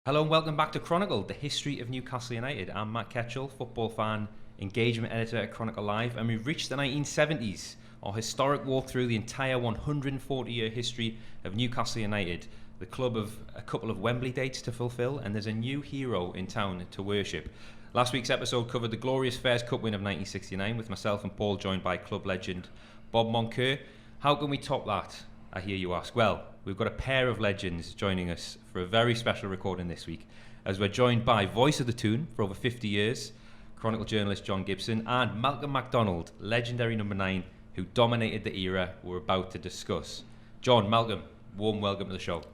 Hello and welcome back to Chronicled, the history of Newcastle United. I'm Matt Ketchell, football fan, engagement editor at Chronicle Live, and we've reached the 1970s, our historic walk through the entire 140-year history of Newcastle United, the club of a couple of Wembley dates to fulfil, and there's a new hero in town to worship. Last week's episode covered the glorious Fairs Cup win of 1969 with myself and Paul joined by club legend Bob Moncur. How can we top that, I hear you ask? Well, we've got a pair of legends joining us for a very special recording this week, as we're joined by voice of the tune for over 50 years, Chronicle journalist John Gibson, and Malcolm Macdonald, legendary number 9, who dominated the era we're about to discuss. John, Malcolm, warm welcome to the show.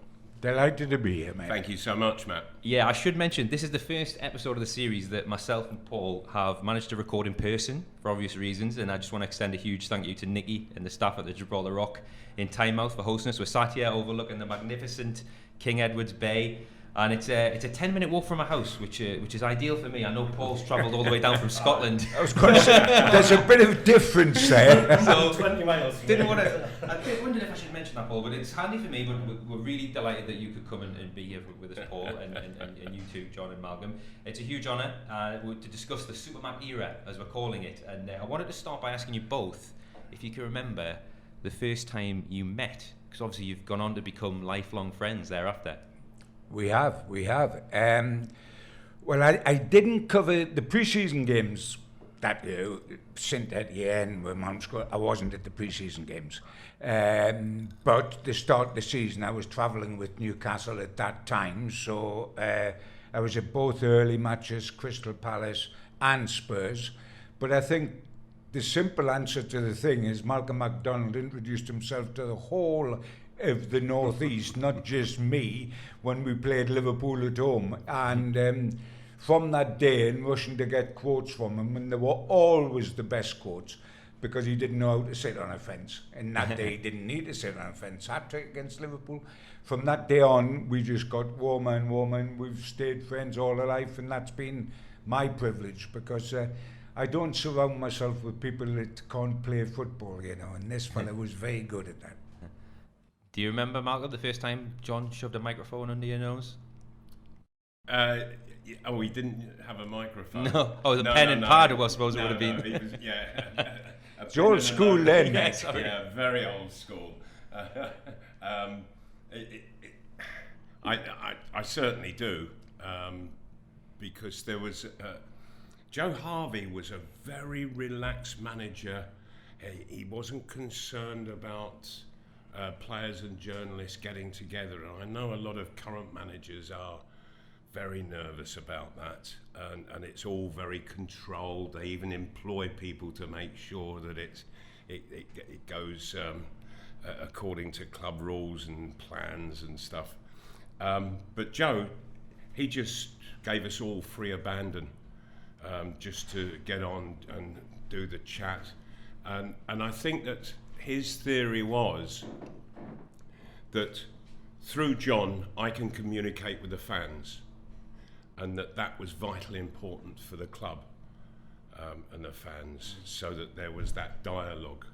Delighted to be here, mate. Thank you so much, Matt. Yeah, I should mention, this is the first episode of the series that myself and Paul have managed to record in person, for obvious reasons, and I just want to extend a huge thank you to Nicky and the staff at the Gibraltar Rock in Tynemouth for hosting us. We're sat here overlooking the magnificent King Edward's Bay, and it's a 10-minute walk from my house, which is ideal for me. I know Paul's travelled all the way down from Scotland. I was going to say, there's a bit of difference there. So 20 miles. I wondered if I should mention that, Paul, but it's handy for me. But we're really delighted that you could come and be here with us, Paul, and you two, John and Malcolm. It's a huge honour to discuss the SuperMac era, as we're calling it. And I wanted to start by asking you both if you can remember the first time you met, because obviously you've gone on to become lifelong friends thereafter. We have. Well, I didn't cover the pre-season games that year, since that year, and when I wasn't at the pre-season games. But the start of the season, I was travelling with Newcastle at that time, so I was at both early matches, Crystal Palace and Spurs. But I think the simple answer to the thing is Malcolm Macdonald introduced himself to the whole of the Northeast, not just me, when we played Liverpool at home. And from that day, in rushing to get quotes from him, and they were always the best quotes, because he didn't know how to sit on a fence. And that day, he didn't need to sit on a fence. Hat-trick against Liverpool. From that day on, we just got warmer and warmer, and we've stayed friends all our life, and that's been my privilege, because I don't surround myself with people that can't play football, you know, and this fella was very good at that. Do you remember, Malcolm, the first time John shoved a microphone under your nose? We didn't have a microphone. No. Oh, the pen and pad, I suppose it would have been. It was, yeah. It's old school then. Yeah, very old school. I certainly do, because there was... Joe Harvey was a very relaxed manager. He wasn't concerned about players and journalists getting together. And I know a lot of current managers are very nervous about that, and it's all very controlled. They even employ people to make sure that it goes according to club rules and plans and stuff. But Joe, he just gave us all free abandon, just to get on and do the chat. And I think that his theory was that through John, I can communicate with the fans, and that was vitally important for the club and the fans, so that there was that dialogue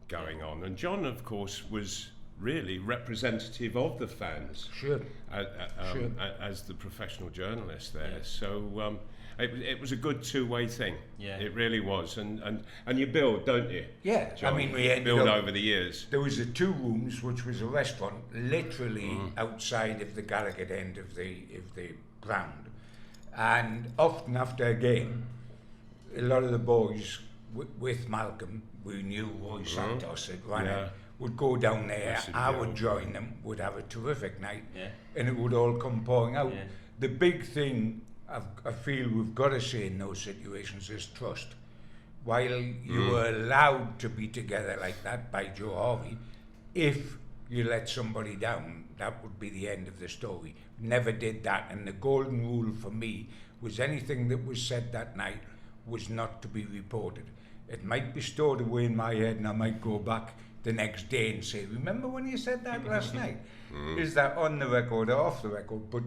going on. And John, of course, was really representative of the fans, Sure. As the professional journalist there. Yeah. So it was a good two-way thing. Yeah. It really was. And you build, don't you? Yeah, John? I mean, we ended build up, over the years. There was the 2 rooms, which was a restaurant, literally outside of the Gallagher end of the ground. And often after a game, a lot of the boys with Malcolm, we knew Roy Santos had run it, would go down there. I would join them, would have a terrific night, and it would all come pouring out. Yeah. The big thing I feel we've got to say in those situations is trust. While you were allowed to be together like that by Joe Harvey, if you let somebody down, that would be the end of the story. Never did that, and the golden rule for me was anything that was said that night was not to be reported. It might be stored away in my head, and I might go back the next day and say, remember when you said that last night? Is that on the record or off the record? But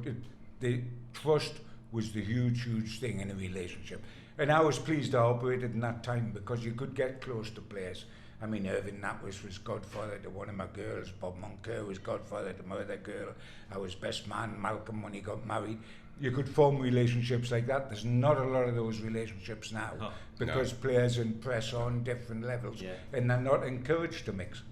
the trust was the huge thing in a relationship. And I was pleased I operated in that time, because you could get close to players I mean, Irving Natwas was godfather to one of my girls. Bob Moncur was godfather to my other girl. I was best man, Malcolm, when he got married. You could form relationships like that. There's not a lot of those relationships now because players and press are on different levels and they're not encouraged to mix.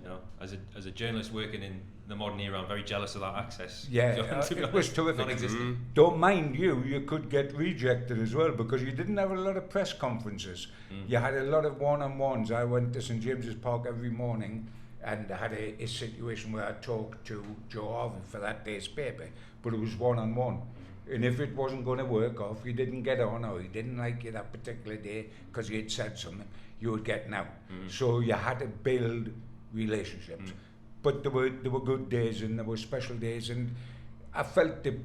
As a journalist working in the modern era, I'm very jealous of that access. It was terrific. Non-existent. Don't mind you could get rejected as well because you didn't have a lot of press conferences. You had a lot of one-on-ones. I went to St James's Park every morning and I had a situation where I talked to Joe Harvey for that day's paper, but it was one-on-one. And if it wasn't going to work off, you didn't get on or he didn't like you that particular day because you had said something, you would get out. So you had to build relationships. But there were good days and there were special days, and I felt the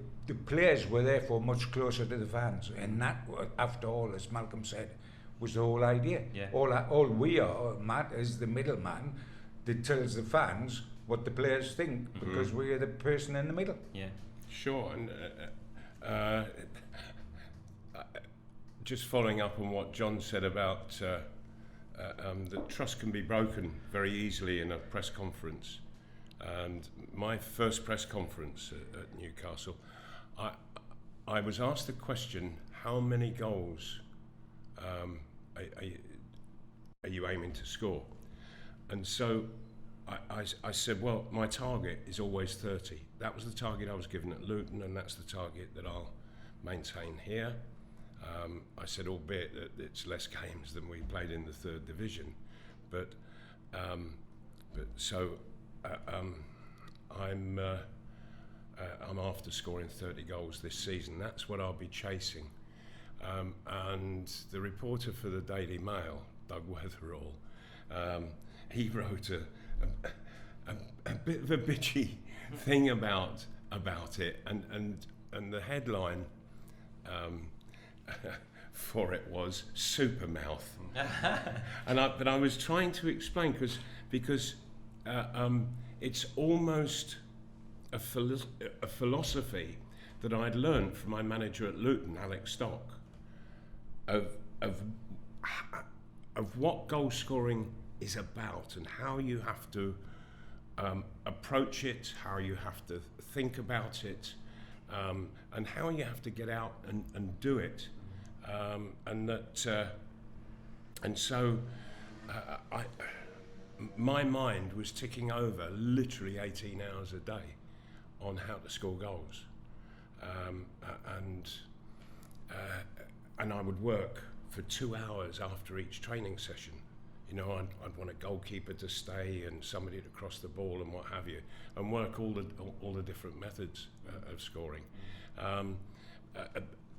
players were therefore much closer to the fans, and that, after all, as Malcolm said, was the whole idea. All we are, Matt, is the middleman that tells the fans what the players think because we are the person in the middle. Sure, and just following up on what John said about that trust can be broken very easily in a press conference. And my first press conference at Newcastle, I was asked the question, how many goals are you aiming to score? And so I said, well, my target is always 30. That was the target I was given at Luton, and that's the target that I'll maintain here. I said, albeit that it's less games than we played in the 3rd division, but I'm after scoring 30 goals this season. That's what I'll be chasing. And the reporter for the Daily Mail, Doug Weatherall, he wrote a bit of a bitchy thing about it, and the headline for it was "Supermouth," but I was trying to explain because it's almost a philosophy that I'd learned from my manager at Luton, Alex Stock, of what goal scoring is about and how you have to approach it, how you have to think about it, and how you have to get out and do it, my mind was ticking over literally 18 hours a day on how to score goals, and I would work for 2 hours after each training session. You know, I'd want a goalkeeper to stay and somebody to cross the ball and what have you, and work all the different methods of scoring.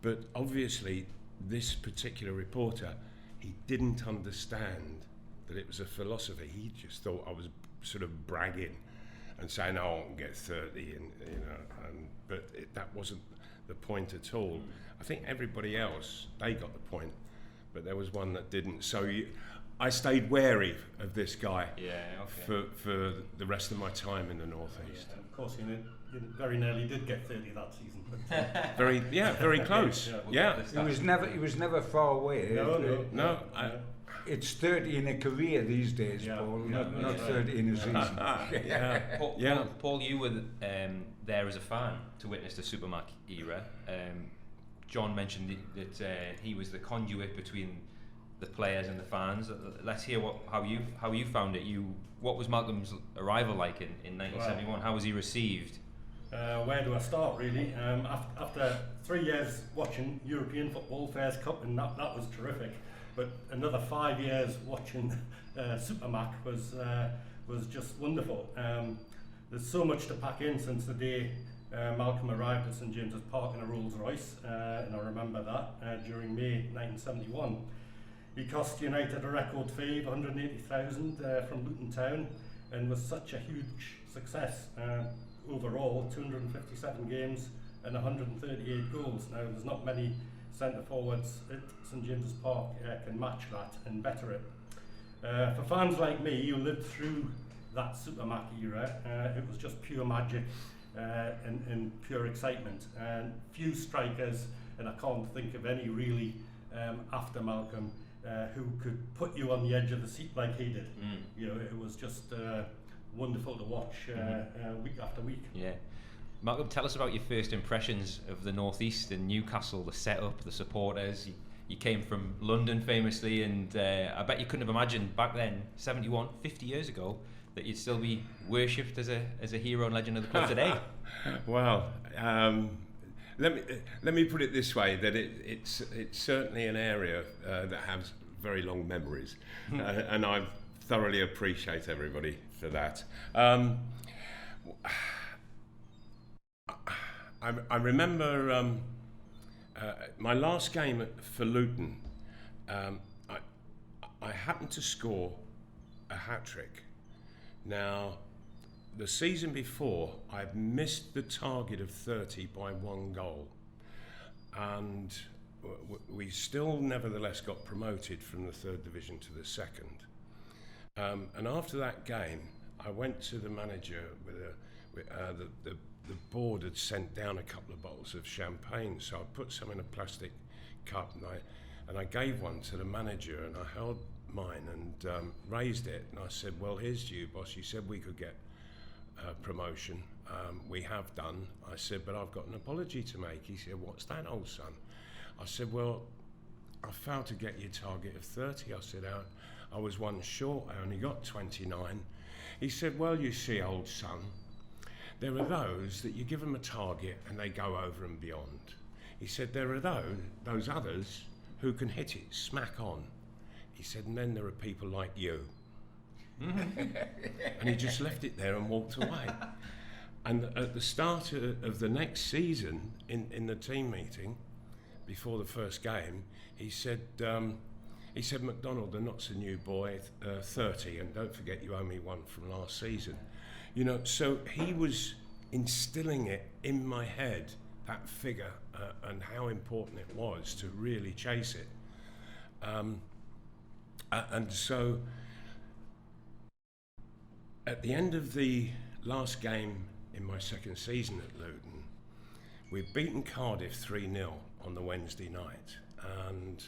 But obviously, this particular reporter, he didn't understand that it was a philosophy. He just thought I was sort of bragging and saying, "Oh, I can get 30," but that wasn't the point at all. I think everybody else, they got the point, but there was one that didn't. So I stayed wary of this guy for the rest of my time in the northeast. And of course, you very nearly did get 30 that season. But very close. He was never far away. No. It's 30 in a career these days, Paul, not 30 in a season. Paul, you were there as a fan to witness the SuperMac era. John mentioned that he was the conduit between the players and the fans. Let's hear how you found it. What was Malcolm's arrival like in 1971? Well, how was he received? Where do I start, really? After 3 years watching European football, Fairs Cup, and that was terrific. But another 5 years watching SuperMac was just wonderful. There's so much to pack in since the day Malcolm arrived at St James's Park in a Rolls Royce, and I remember that during May 1971. He cost United a record fee of 180,000 from Luton Town, and was such a huge success. Overall, 257 games and 138 goals. Now, there's not many centre forwards at St James's Park can match that and better it. For fans like me who lived through that SuperMac era, it was just pure magic and pure excitement. And few strikers, and I can't think of any really after Malcolm, who could put you on the edge of the seat like he did. You know, it was just wonderful to watch week after week. Yeah. Malcolm, tell us about your first impressions of the North East and Newcastle, the setup, the supporters. You came from London famously, and I bet you couldn't have imagined back then, 71, 50 years ago, that you'd still be worshipped as a hero and legend of the club today. Well, let me put it this way: that it's certainly an area that has very long memories, and I thoroughly appreciate everybody for that. I remember my last game for Luton. I happened to score a hat-trick. Now, the season before, I'd missed the target of 30 by 1 goal, and we still nevertheless got promoted from the 3rd division to the 2nd. And after that game, I went to the manager with the board had sent down a couple of bottles of champagne, so I put some in a plastic cup and I gave one to the manager, and I held mine and raised it, and I said, well, here's to you, boss. You said we could get promotion. We have done. I said, but I've got an apology to make. He said, what's that, old son? I said, well, I failed to get your target of 30. I said, I was one short. I only got 29. He said, well, you see, old son, there are those that you give them a target and they go over and beyond. He said, there are those others who can hit it smack on. He said, and then there are people like you. And he just left it there and walked away. And at the start of the next season, in the team meeting, before the first game, he said, Macdonald, the not so new boy, 30, and don't forget you owe me one from last season. You know, so he was instilling it in my head, that figure, and how important it was to really chase it. And so, at the end of the last game in my 2nd season at Luton, we'd beaten Cardiff 3-0 on the Wednesday night, and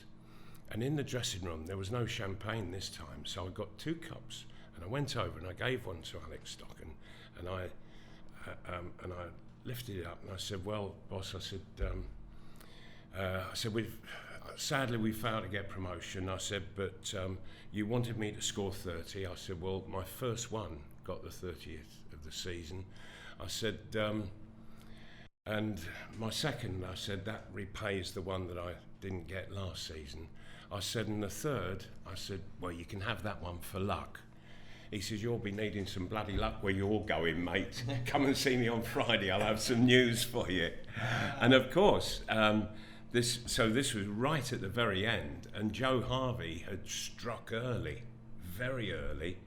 in the dressing room there was no champagne this time, so I got 2 cups, and I went over and I gave one to Alex Stocken, and I lifted it up and I said, well, boss, I said, sadly we failed to get promotion. I said, but you wanted me to score 30. I said, well, my first one got the 30th of the season. I said, and my second, I said, that repays the one that I didn't get last season. I said, and the third, I said, well, you can have that one for luck. He says, you'll be needing some bloody luck where you're going, mate. Come and see me on Friday, I'll have some news for you. And of course, this was right at the very end, and Joe Harvey had struck early, very early,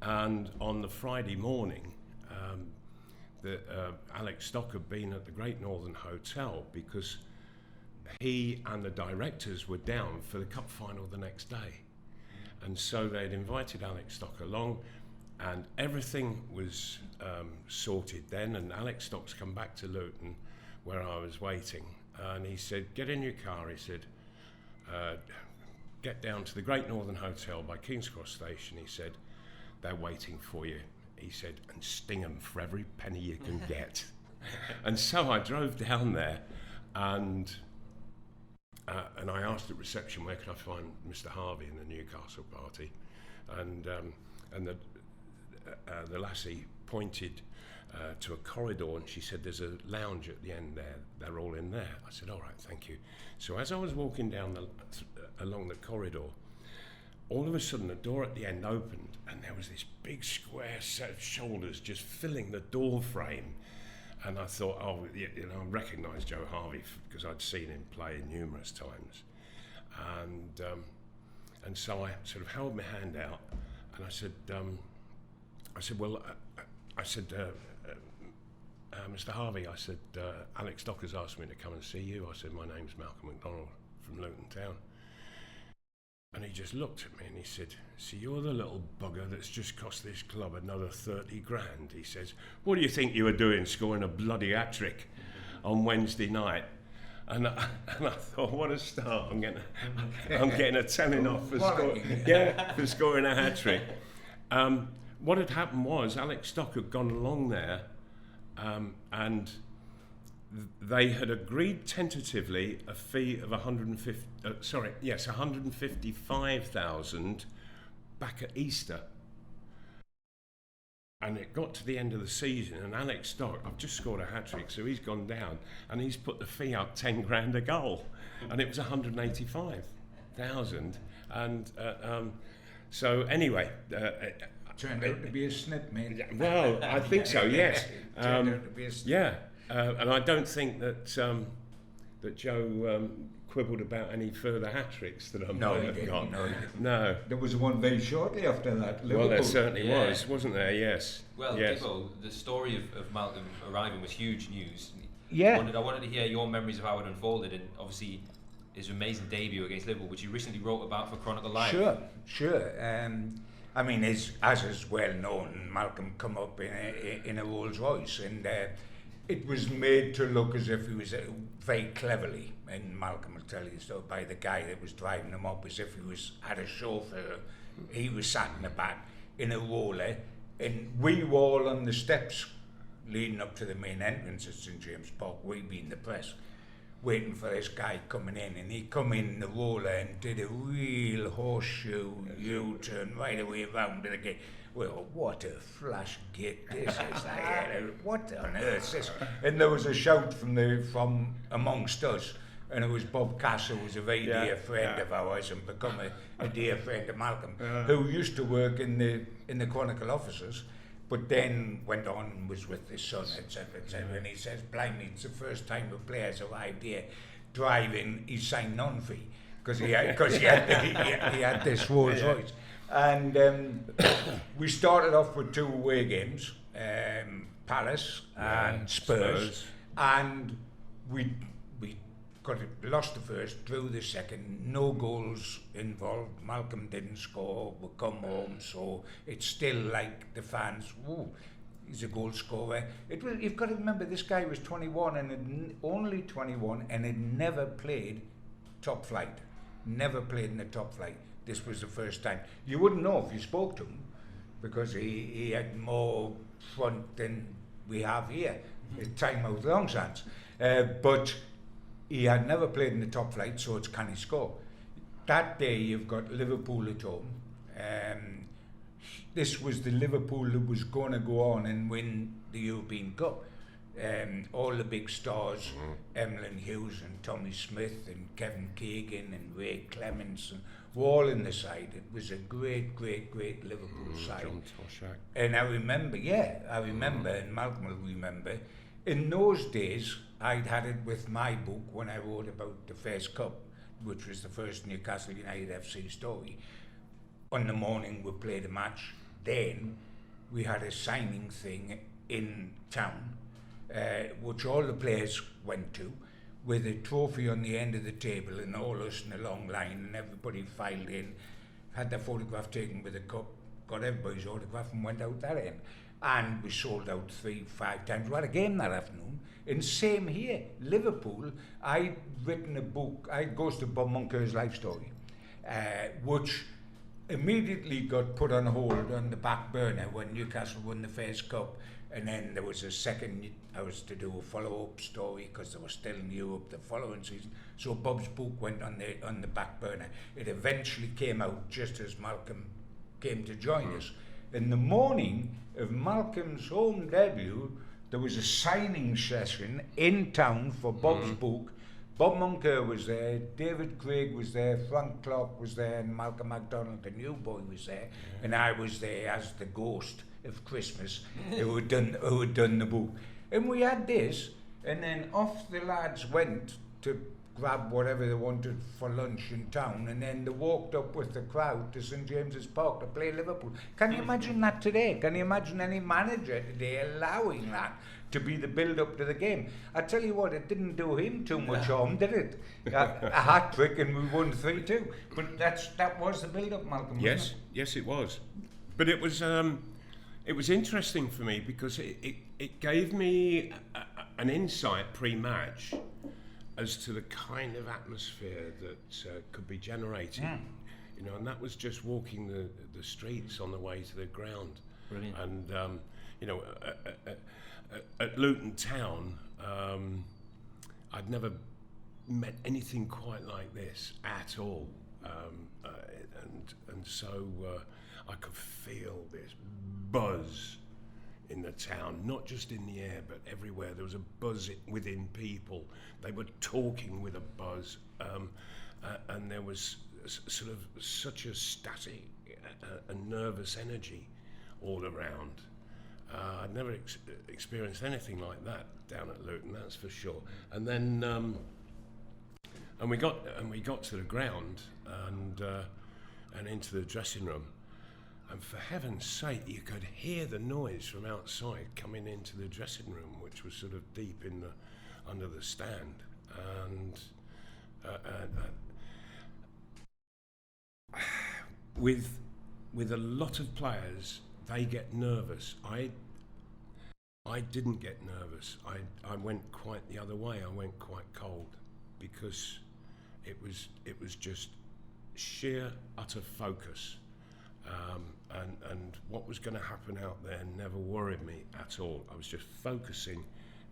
and on the Friday morning, Alex Stock had been at the Great Northern Hotel because he and the directors were down for the cup final the next day. And so they'd invited Alex Stock along, and everything was sorted then, and Alex Stock's come back to Luton where I was waiting, and he said, get in your car, he said, get down to the Great Northern Hotel by King's Cross Station, he said, they're waiting for you. He said, and sting them for every penny you can get. And so I drove down there, and I asked at reception, where could I find Mr. Harvey in the Newcastle party? And the lassie pointed to a corridor, and she said, there's a lounge at the end there, they're all in there. I said, all right, thank you. So as I was walking down along the corridor, all of a sudden the door at the end opened, and there was this big square set of shoulders just filling the door frame. And I thought, oh, you know, I recognised Joe Harvey because I'd seen him play numerous times. And so I sort of held my hand out, and I said, Mr. Harvey, I said, Alex Stock has asked me to come and see you. I said, my name's Malcolm Macdonald from Luton Town. And he just looked at me and he said, so you're the little bugger that's just cost this club another 30 grand. He says, what do you think you were doing scoring a bloody hat-trick on Wednesday night? And I thought, what a start! I'm getting a telling off for scoring a hat trick. What had happened was Alex Stock had gone along there, and they had agreed tentatively a fee of 155,000 back at Easter. And it got to the end of the season, and Alex Stock, I've just scored a hat-trick, so he's gone down, and he's put the fee up 10 grand a goal, and it was 185,000. And so anyway... turned out to be a snip, mate. Well, I think so, yes. Turned out to be a snip. Yeah, and I don't think that that Joe quibbled about any further hat-tricks that I might have got. No. There was one very shortly after that. Liverpool. Well, there certainly was, wasn't there? Yes. Well, yes. Gibbo, the story of Malcolm arriving was huge news. Yeah. I wanted to hear your memories of how it unfolded, and obviously his amazing debut against Liverpool, which you recently wrote about for Chronicle Live. Sure. I mean, as is well known, Malcolm come up in a Rolls Royce, and it was made to look as if he was very cleverly, and Malcolm will tell you so, by the guy that was driving him up, as if he had a chauffeur. He was sat in the back in a roller, and we were all on the steps leading up to the main entrance at St James Park, we being the press, waiting for this guy coming in, and he come in the roller and did a real horseshoe U-turn right away around to the gate. Well, what a flash gate this is! What on earth is this? And there was a shout from amongst us, and it was Bob Castle, who was a very dear friend of ours and become a dear friend of Malcolm, who used to work in the Chronicle offices, but then went on and was with his son, etc., etc. And he says, blimey, it's the first time a player's arrived here driving, he signed non-fee, because he had this Rolls Royce. And we started off with 2 away games, Palace and Spurs, and we lost the first, drew the second, no goals involved. Malcolm didn't score, we come home, so it's still like the fans, ooh, he's a goal scorer. You've got to remember, this guy was 21 and only 21 and had never played top flight, never played in the top flight. This was the first time. You wouldn't know if you spoke to him, because he had more front than we have here, Tynemouth Longsands. But he had never played in the top flight, so it's can he score? That day you've got Liverpool at home. This was the Liverpool that was going to go on and win the European Cup. All the big stars, Emlyn Hughes and Tommy Smith and Kevin Keegan and Ray Clements, and were all in the side. It was a great Liverpool side. John Toshak. And I remember, and Malcolm will remember, in those days, I'd had it with my book when I wrote about the first Cup, which was the first Newcastle United FC story. On the morning we played a match. Then we had a signing thing in town, which all the players went to, with a trophy on the end of the table, and all us in a long line, and everybody filed in, had their photograph taken with the cup, got everybody's autograph, and went out that end. And we sold out 3-5 times. We had a game that afternoon. And same here, Liverpool. I'd written a book, it goes to Bob Moncur's life story, which immediately got put on hold on the back burner when Newcastle won the first Cup. And then there was a second, I was to do a follow-up story because they were still in Europe the following season. So Bob's book went on the back burner. It eventually came out just as Malcolm came to join us. In the morning of Malcolm's home debut, there was a signing session in town for Bob's book. Bob Moncur was there, David Craig was there, Frank Clark was there, and Malcolm Macdonald, the new boy, was there, and I was there as the ghost of Christmas who had done the book. And we had this, and then off the lads went to grab whatever they wanted for lunch in town, and then they walked up with the crowd to St James's Park to play Liverpool. Can you imagine that today? Can you imagine any manager today allowing that to be the build-up to the game? I tell you what, it didn't do him too much harm, did it? A hat-trick and we won 3-2. But that was the build-up, Malcolm, wasn't it? Yes, it was. But it was interesting for me because it gave me an insight pre-match as to the kind of atmosphere that could be generated. You know, and that was just walking the streets on the way to the ground. Brilliant. And you know, at Luton Town, I'd never met anything quite like this at all, and so I could feel this buzz in the town, not just in the air but everywhere. There was a buzz within people. They were talking with a buzz, and there was sort of such a static and nervous energy all around. I'd never experienced anything like that down at Luton, that's for sure. And then and we got to the ground and into the dressing room, and for heaven's sake, you could hear the noise from outside coming into the dressing room, which was sort of deep in under the stand, and with a lot of players, they get nervous. I didn't get nervous. I went quite the other way. I went quite cold, because it was just sheer utter focus, and what was going to happen out there never worried me at all. I was just focusing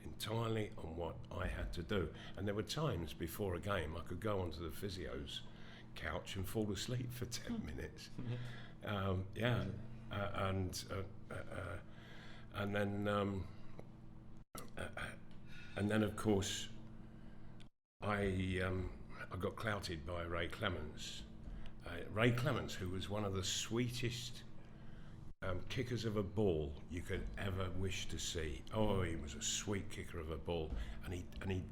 entirely on what I had to do. And there were times before a game I could go onto the physio's couch and fall asleep for 10 minutes. And then of course I got clouted by Ray Clements. Ray Clements, who was one of the sweetest kickers of a ball you could ever wish to see. Oh, he was a sweet kicker of a ball, and he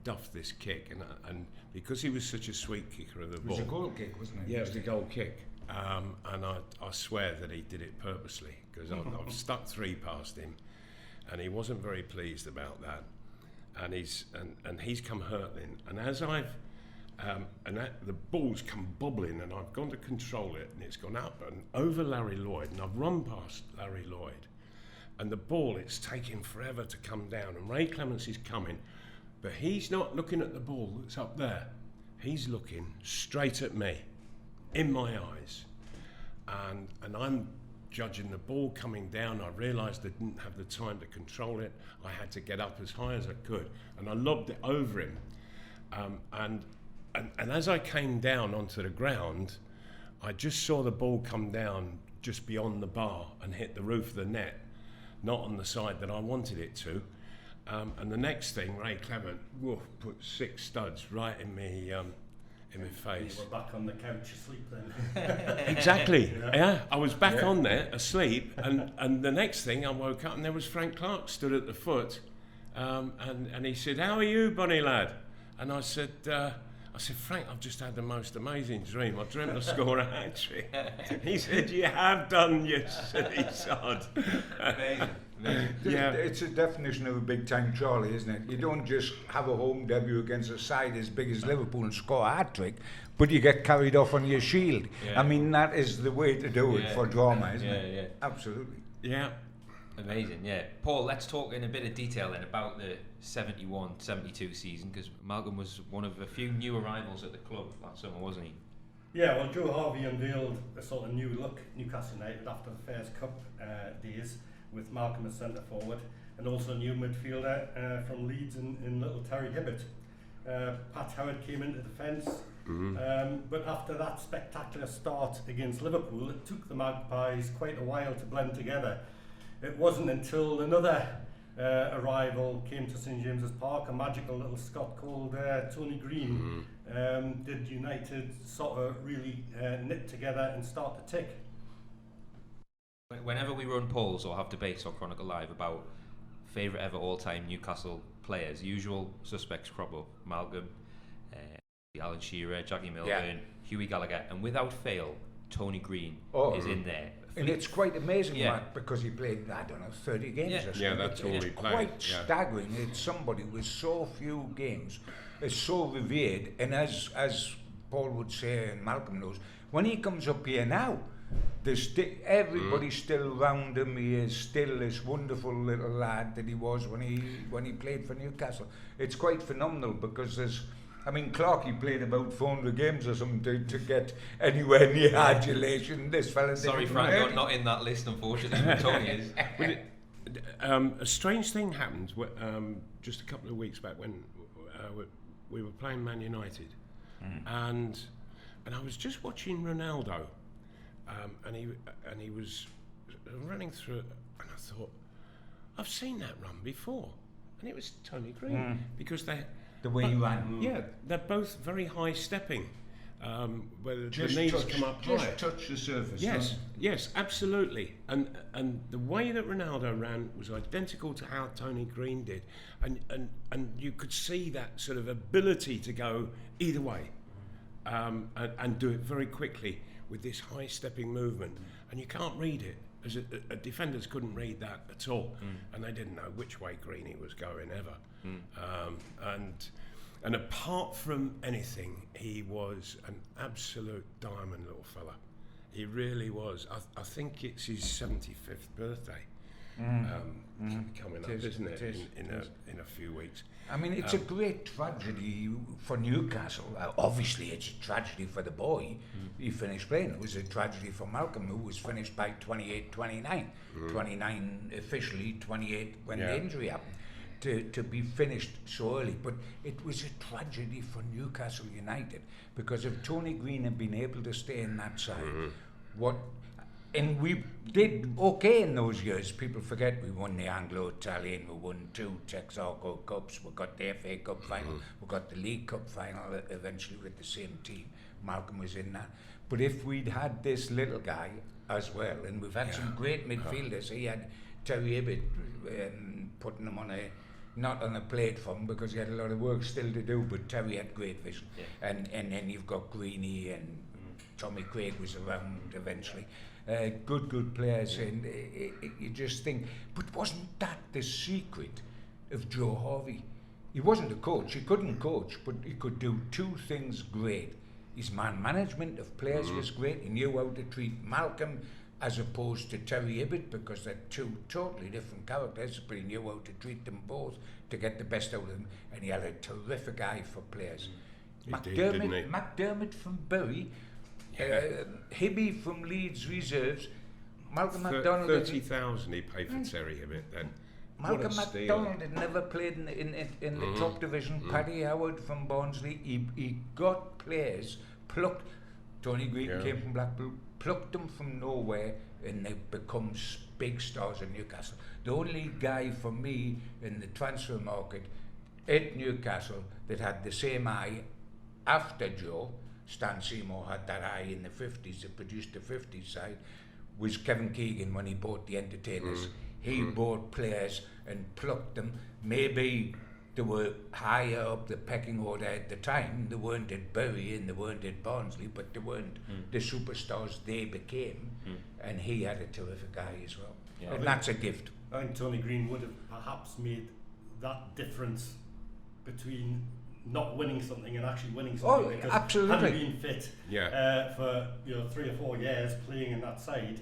duffed this kick, and because he was such a sweet kicker of the ball. It was a goal kick, wasn't it? Yeah, it was a goal kick. And I swear that he did it purposely, because I've stuck 3 past him, and he wasn't very pleased about that. And he's come hurtling, and as I've the ball's come bobbling, and I've gone to control it, and it's gone up and over Larry Lloyd, and I've run past Larry Lloyd, and the ball, it's taking forever to come down, and Ray Clements is coming, but he's not looking at the ball that's up there. He's looking straight at me, in my eyes, and I'm judging the ball coming down. I realised I didn't have the time to control it. I had to get up as high as I could, and I lobbed it over him, and as I came down onto the ground, I just saw the ball come down just beyond the bar and hit the roof of the net, not on the side that I wanted it to. And the next thing, Ray Clement put 6 studs right in me face. You were back on the couch asleep then. Exactly. Yeah, I was back on there asleep, and the next thing I woke up and there was Frank Clark stood at the foot, and he said, "How are you, Bonnie lad?" And I said, "Frank, I've just had the most amazing dream. I dreamt I scored a hat-trick." He said, "You have done, you silly sod." Amazing. Yeah. It's a definition of a big-time Charlie, isn't it? You don't just have a home debut against a side as big as Liverpool and score a hat-trick, but you get carried off on your shield. Yeah. I mean, that is the way to do it for drama, isn't it? Yeah. Absolutely. Yeah. Amazing, yeah. Paul, let's talk in a bit of detail then about the 71-72 season, because Malcolm was one of a few new arrivals at the club that summer, wasn't he? Yeah, well, Joe Harvey unveiled a sort of new look Newcastle United after the Fairs Cup days, with Malcolm as centre forward, and also a new midfielder from Leeds in little Terry Hibbert. Pat Howard came into defence, but after that spectacular start against Liverpool, it took the Magpies quite a while to blend together. It wasn't until another arrival came to St James's Park, a magical little Scot called Tony Green, did United sort of really knit together and start to tick. Whenever we run polls or have debates on Chronicle Live about favourite ever all-time Newcastle players, usual suspects crop up: Malcolm, Alan Shearer, Jackie Milburn, Hughie Gallagher, and without fail, Tony Green is in there. And it's quite amazing, Matt, because he played, 30 games or something. Yeah, that's all he played. Quite staggering. It's somebody with so few games, is so revered, and as Paul would say, and Malcolm knows, when he comes up here now, everybody's still round him. He is still this wonderful little lad that he was when he played for Newcastle. It's quite phenomenal, because I mean, Clarkey played about 400 games or something to get anywhere near adulation. This fella Sorry, Frank, you're not in that list, unfortunately. Tony is. A strange thing happened just a couple of weeks back when we were playing Man United, and I was just watching Ronaldo, and he was running through it, and I thought, I've seen that run before, and it was Tony Green because the way he ran. Yeah, they're both very high stepping. Where the Just knees touch, come up just high. touch the surface. Yes, yes, absolutely. And the way that Ronaldo ran was identical to how Tony Green did, and you could see that sort of ability to go either way, and do it very quickly with this high stepping movement, and you can't read it. As defenders couldn't read that at all, and they didn't know which way Greeny was going ever. And apart from anything, he was an absolute diamond little fella. He really was. I think it's his 75th birthday coming up, isn't it? In a few weeks. I mean, it's a great tragedy for Newcastle. Obviously, it's a tragedy for the boy. He finished playing. It was a tragedy for Malcolm, who was finished by 28, 29. 29 officially, 28 when the injury happened. To be finished so early, but it was a tragedy for Newcastle United, because if Tony Green had been able to stay in that side, and we did okay in those years. People forget we won the Anglo-Italian, we won 2 Texaco Cups, we got the FA Cup final, we got the League Cup final eventually with the same team. Malcolm was in that. But if we'd had this little guy as well, and we've had some great midfielders. He had Terry Ibbott putting him on not on a plate for him because he had a lot of work still to do, but Terry had great vision. And then you've got Greeny, and Tommy Craig was around eventually. Good players, and you just think, but wasn't that the secret of Joe Harvey? He wasn't a coach, he couldn't coach, but he could do 2 things great. His man management of players was great. He knew how to treat Malcolm as opposed to Terry Ibbott, because they're 2 totally different characters, but he knew how to treat them both to get the best out of them, and he had a terrific eye for players. McDermott from Bury, Hibby from Leeds Reserves, Malcolm Macdonald. 30,000 he paid for Terry Ibbott then. Malcolm Macdonald had never played in the top division. Paddy Howard from Barnsley. He got players plucked. Tony Green came from Blackpool, plucked them from nowhere, and they've become big stars in Newcastle. The only guy for me in the transfer market at Newcastle that had the same eye after Joe, Stan Seymour had that eye in the 50s, that produced the 50s side, was Kevin Keegan when he bought the Entertainers. He bought players and plucked them. Maybe they were higher up the pecking order at the time. They weren't at Bury and they weren't at Barnsley, but they weren't the superstars they became. And he had a terrific eye as well. Yeah, and that's a gift. I think Tony Green would have perhaps made that difference between not winning something and actually winning something. Oh, because absolutely. Had he been fit for 3 or 4 years playing in that side.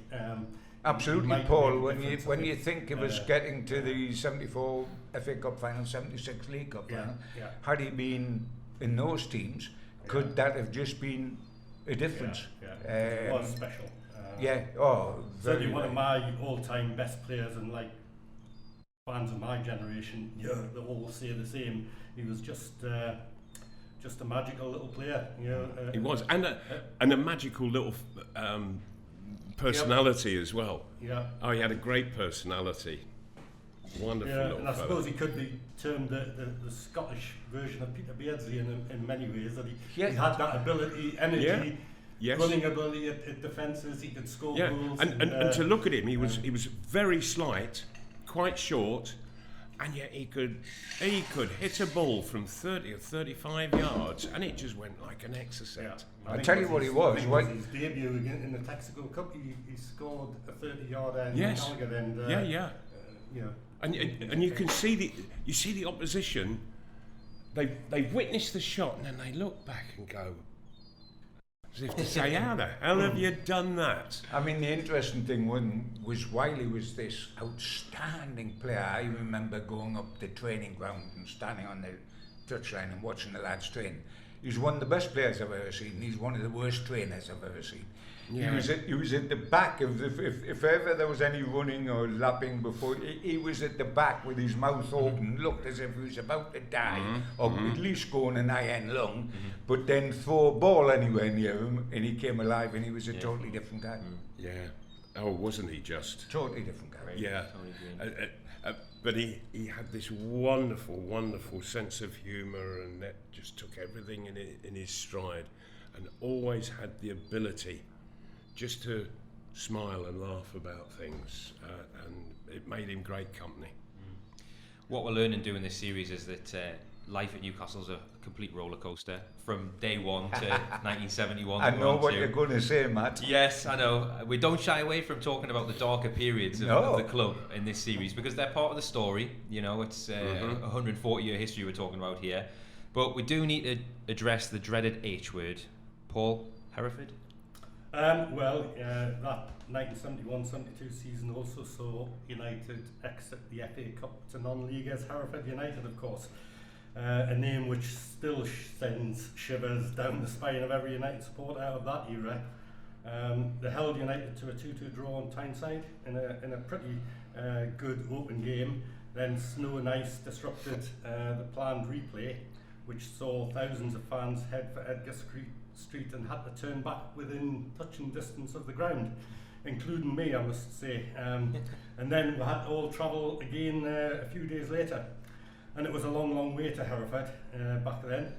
Absolutely, Paul. When you think of us getting to the 74 FA Cup final, 76 League Cup final, had he been in those teams, could that have just been a difference? It was special. Certainly one of my all-time best players, and like fans of my generation, they all say the same. He was just a magical little player. He was, and a magical little. Personality as well. Oh, he had a great personality. Wonderful little and I fella. suppose he could be termed the Scottish version of Peter Beardsley in many ways. That he had that ability, energy, running ability at defences. He could score goals. And to look at him, he was very slight, quite short, and yet he could hit a ball from 30 or 35 yards, and it just went like an exocet. I tell you what he was. His debut in the Texaco Cup, he scored a 30-yarder in Gallagher, and you can see the opposition. They witness the shot and then they look back and go, as if to say, how the hell have you done that? I mean, the interesting thing was Wiley was this outstanding player. I remember going up the training ground and standing on the touchline and watching the lads train. He's one of the best players I've ever seen. He's one of the worst trainers I've ever seen. Yeah. He was at the back of if ever there was any running or lapping before, he was at the back with his mouth open, looked as if he was about to die, or at least go on an iron lung, but then throw a ball anywhere near him, and he came alive, and he was a totally different guy. Yeah. Oh, wasn't he just? Totally different guy. Yeah. But he had this wonderful, wonderful sense of humour, and that just took everything in his stride, and always had the ability just to smile and laugh about things, and it made him great company. What we're learning doing this series is that life at Newcastle's a complete roller coaster from day one to 1971. I know what you're going to say, Matt. Yes, I know. We don't shy away from talking about the darker periods of the club in this series because they're part of the story. You know, it's a 140-year history we're talking about here. But we do need to address the dreaded H word. Paul, Hereford? That 1971-72 season also saw United exit the FA Cup to non-league as Hereford United, of course. A name which still sends shivers down the spine of every United supporter out of that era. They held United to a 2-2 draw on Tyneside in a pretty good open game. Then snow and ice disrupted the planned replay, which saw thousands of fans head for Edgar Street and had to turn back within touching distance of the ground, including me, I must say. And then we had to all travel again a few days later. And it was a long, long way to Hereford back then.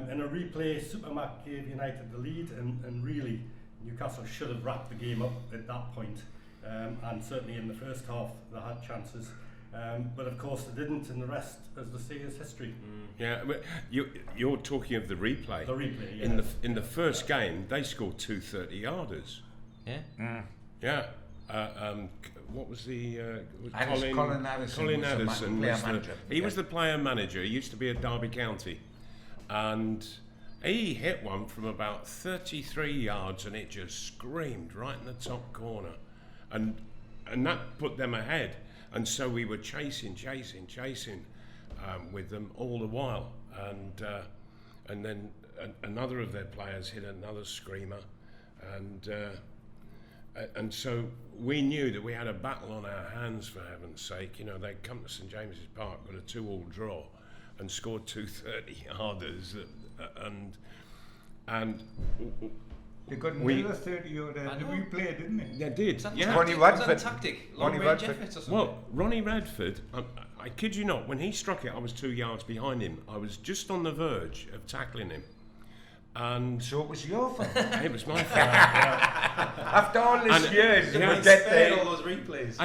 In a replay, SuperMac gave United the lead, and really, Newcastle should have wrapped the game up at that point. And certainly in the first half, they had chances. But of course, they didn't, and the rest, as they say, is history. Yeah, but you're talking of the replay. The replay, yeah. In the first game, they scored 2 30-yarders. Yeah. Yeah. What was the Colin Addison? Colin Addison was he was the player manager. He used to be at Derby County, and he hit one from about 33 yards, and it just screamed right in the top corner, and that put them ahead. And so we were chasing with them all the while, and then another of their players hit another screamer, and so we knew that we had a battle on our hands, for heaven's sake. You know, they'd come to St James's Park with a 2-2 draw and scored 2 30-yarders, and they got another 30-yarder in the replay, didn't they? They did. Ronnie Radford. Was that a tactic? Long-range efforts or something? Well, Ronnie Radford, I kid you not, when he struck it, I was 2 yards behind him. I was just on the verge of tackling him. And so it was your fault. It was my fault. After all these years, you would get there. All those replays.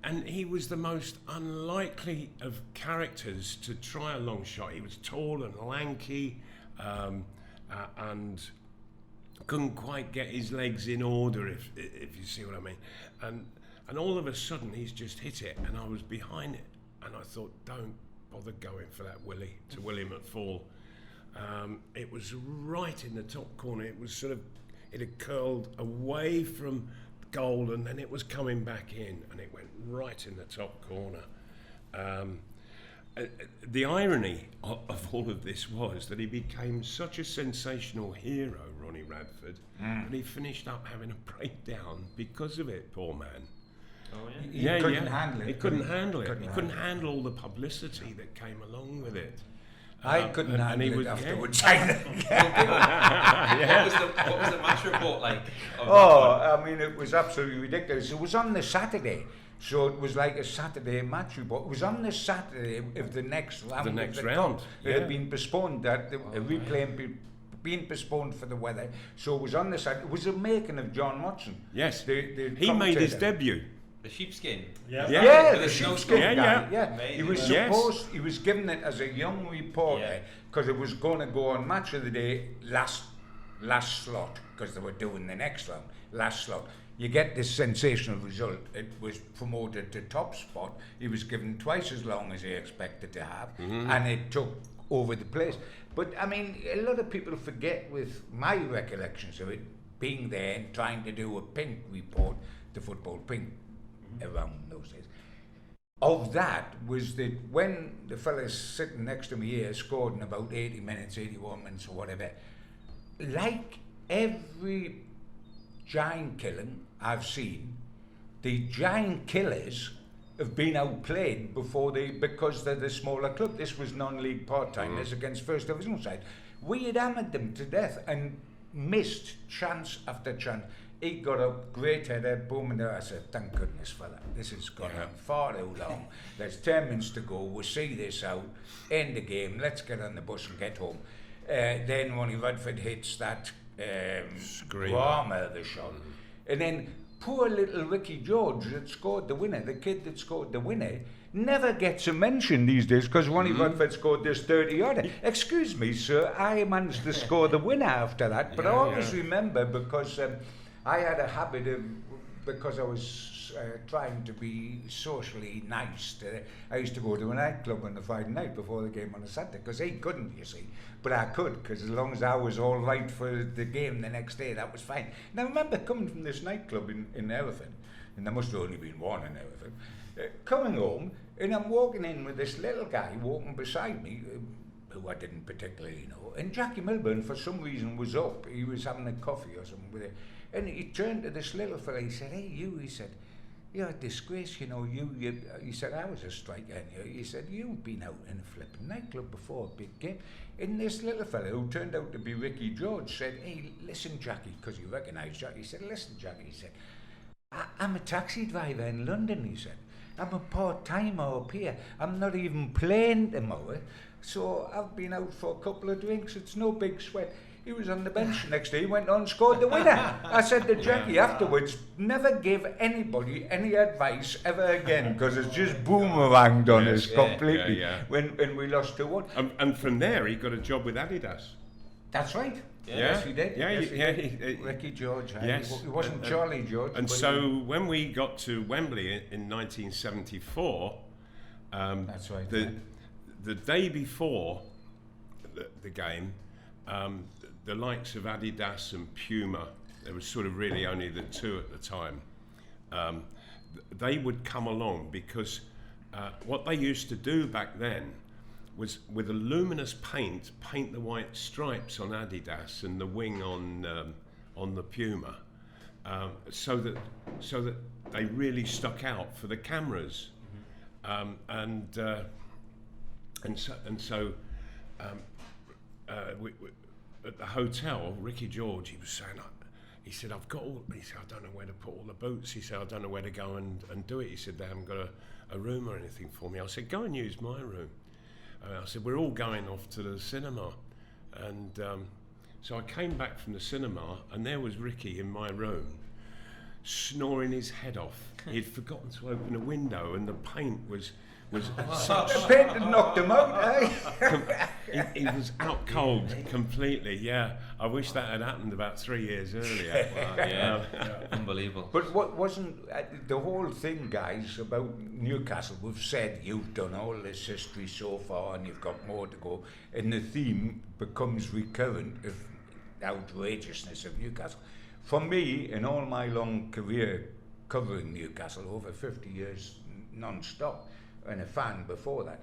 And he was the most unlikely of characters to try a long shot. He was tall and lanky, and couldn't quite get his legs in order, if you see what I mean. And all of a sudden, he's just hit it, and I was behind it, and I thought, don't bother going for that Willie to William at Fall. It was right in the top corner. It had curled away from goal, and then it was coming back in, and it went right in the top corner. The irony of all of this was that he became such a sensational hero, Ronnie Radford, that he finished up having a breakdown because of it, poor man. Oh, yeah. He couldn't handle it. He couldn't handle it. He couldn't handle all the publicity that came along with it. I couldn't handle it afterwards. What was the match report like? I mean, it was absolutely ridiculous. It was on the Saturday, so it was like a Saturday match report. It was on the Saturday of the next round. It had been postponed. That the replay been postponed for the weather, so it was on the Saturday. It was a making of John Watson. Yes, he made his debut. The sheepskin. The sheepskin guy. Yeah. He was supposed. He was given it as a young reporter because it was going to go on Match of the Day last slot because they were doing the next round last slot. You get this sensational result. It was promoted to top spot. He was given twice as long as he expected to have, and it took over the place. But I mean, a lot of people forget, with my recollections of it, being there and trying to do a pink report, the football pink around those days. of that was that when the fella sitting next to me here scored in about 80 minutes, 81 minutes or whatever, like every giant killing I've seen, the giant killers have been outplayed because they're the smaller club. This was non-league part-timers against first division side. We had hammered them to death and missed chance after chance. He got a great header, boom, and I said, thank goodness for that. This has gone on far too long. There's 10 minutes to go. We'll see this out. End the game. Let's get on the bus and get home. Then Ronnie Radford hits that arm of the shot. And then poor little Ricky George that scored the winner, the kid that scored the winner, never gets a mention these days because Ronnie Radford scored this 30-yarder. Excuse me, sir, I managed to score the winner after that, but I always remember because I had a habit of, because I was trying to be socially nice, I used to go to a nightclub on a Friday night before the game on a Saturday, because he couldn't, you see, but I could, because as long as I was all right for the game the next day, that was fine. And I remember coming from this nightclub in Hereford, and there must have only been one in Hereford, coming home, and I'm walking in with this little guy walking beside me, who I didn't particularly know, and Jackie Milburn, for some reason, was up. He was having a coffee or something with it. And he turned to this little fella, he said, hey, you, he said, you're a disgrace, you know, you he said, I was a striker, and he said, you've been out in a flipping nightclub before a big game. And this little fella, who turned out to be Ricky George, said, hey, listen, Jackie, because he recognised Jackie, he said, listen, Jackie, he said, I'm a taxi driver in London, he said. I'm a part-timer up here. I'm not even playing tomorrow, so I've been out for a couple of drinks. It's no big sweat. He was on the bench the next day, he went on and scored the winner. I said to Jackie afterwards, never give anybody any advice ever again, because it's just boomeranged on us completely when we lost 2-1. And from there, he got a job with Adidas. That's right. Yes, he did. Ricky George. Yes. It wasn't Charlie George. And so when we got to Wembley in 1974, that's right. The day before the game, the likes of Adidas and Puma, there was sort of really only the two at the time, they would come along because what they used to do back then was with a luminous paint the white stripes on Adidas and the wing on the Puma, so that they really stuck out for the cameras, we at the hotel, Ricky George, he was saying, he said, I don't know where to put all the boots. He said, I don't know where to go and do it. He said, they haven't got a room or anything for me. I said, go and use my room. I said, we're all going off to the cinema. And so I came back from the cinema, and there was Ricky in my room, snoring his head off. He'd forgotten to open a window, and the paint was the paint had knocked him out, eh? he was out cold completely. Yeah, I wish that had happened about 3 years earlier. Wow, unbelievable. But what wasn't the whole thing, guys, about Newcastle? We've said you've done all this history so far, and you've got more to go, and the theme becomes recurrent of outrageousness of Newcastle. For me, in all my long career covering Newcastle, over 50 years non-stop, and a fan before that,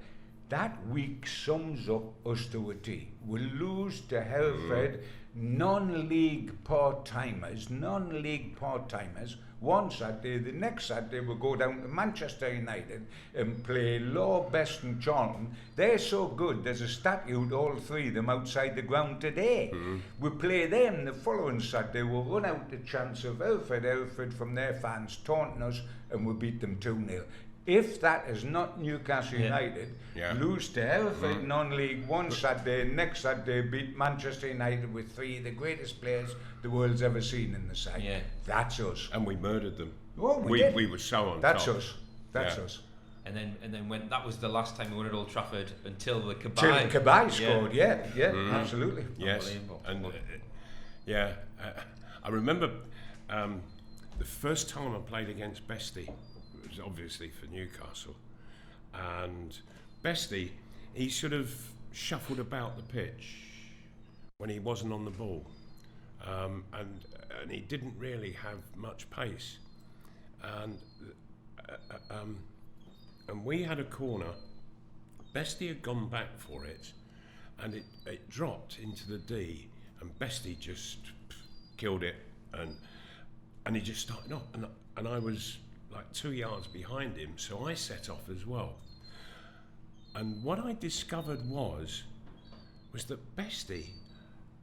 that week sums up us to a T. We lose to Hereford, non-league part-timers, one Saturday. The next Saturday we'll go down to Manchester United and play Law, Best and Charlton. They're so good, there's a statue to all three of them outside the ground today. We play them the following Saturday, we'll run out the chance of Hereford from their fans taunting us, and we'll beat them 2-0. If that is not Newcastle United, lose to Hereford non-league one Saturday, next Saturday beat Manchester United with three of the greatest players the world's ever seen in the side. Yeah. That's us. And we murdered them. Oh, we did. We were so on That's top. us. That's us. And then when that was the last time we won at Old Trafford until the Cabaye. Till Cabaye scored, absolutely. Yes. And I remember the first time I played against Bestie, obviously for Newcastle, and Bestie, he sort of shuffled about the pitch when he wasn't on the ball, and he didn't really have much pace, and and we had a corner. Bestie had gone back for it, and it dropped into the D, and Bestie just killed it, and he just started off, and I was like 2 yards behind him, so I set off as well. And what I discovered was that Bestie,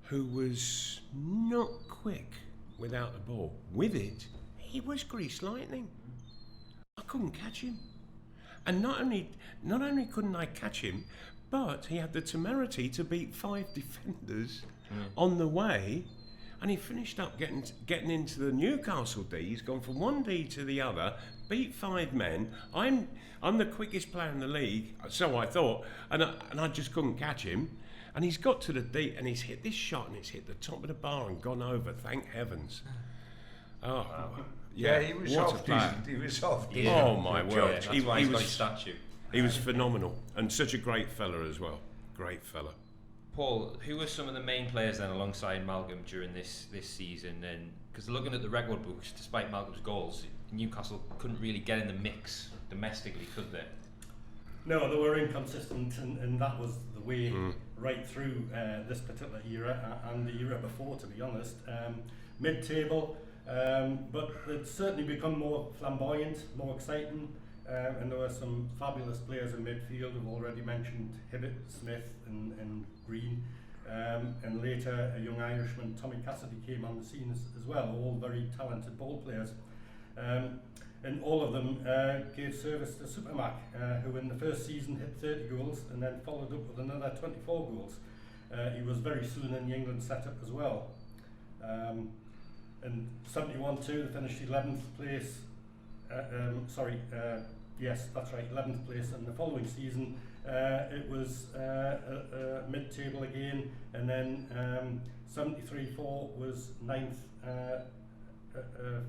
who was not quick without the ball, with it, he was grease lightning. I couldn't catch him. And not only couldn't I catch him, but he had the temerity to beat 5 defenders on the way, and he finished up getting into the Newcastle D. He's gone from one D to the other, beat 5 men. I'm the quickest player in the league, so I thought, and I just couldn't catch him. And he's got to the D, and he's hit this shot, and it's hit the top of the bar and gone over. Thank heavens! Oh, wow. Yeah, he was off decent. He was off decent. Oh my word! He was got his statue. He was phenomenal, and such a great fella as well. Great fella. Paul, who were some of the main players then alongside Malcolm during this season? And because looking at the record books, despite Malcolm's goals, Newcastle couldn't really get in the mix domestically, could they? No, they were inconsistent, and that was the way right through this particular era and the era before, to be honest. Mid-table, but it's certainly become more flamboyant, more exciting, and there were some fabulous players in midfield. We've already mentioned Hibbett, Smith and Green, and later a young Irishman, Tommy Cassidy, came on the scene as well, all very talented ball players. And all of them gave service to SuperMac, who in the first season hit 30 goals and then followed up with another 24 goals. He was very soon in the England setup as well. And 71-2, they finished 11th place. Yes, that's right, 11th place. And the following season, it was mid-table again, and then 73-4 was 9th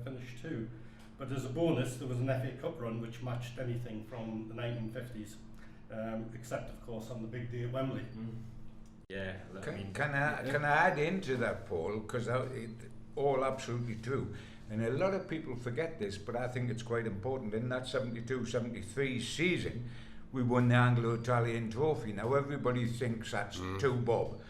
finish too. But as a bonus, there was an FA Cup run which matched anything from the 1950s, except of course on the big day at Wembley. Yeah. Can I add into that, Paul? Because all absolutely true. And a lot of people forget this, but I think it's quite important. In that 72-73 season, we won the Anglo-Italian Trophy. Now everybody thinks that's too bob,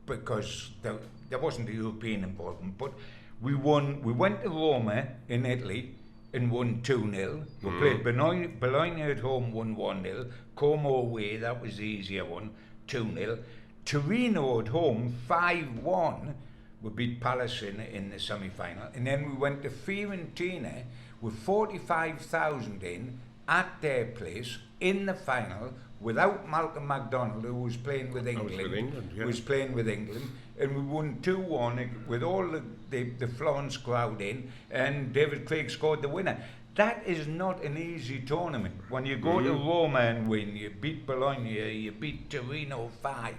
because there wasn't a European involvement, but we went to Roma in Italy and won 2-0. We played Bologna at home, won 1-0. Como away, that was the easier one, 2-0. Torino at home, 5-1. We beat Palace in the semi-final. And then we went to Fiorentina with 45,000 in at their place in the final without Malcolm Macdonald, who was playing with England. And we won 2-1 with all the Florence crowd in, and David Craig scored the winner. That is not an easy tournament. When you go to Roma and win, you beat Bologna, you beat Torino 5,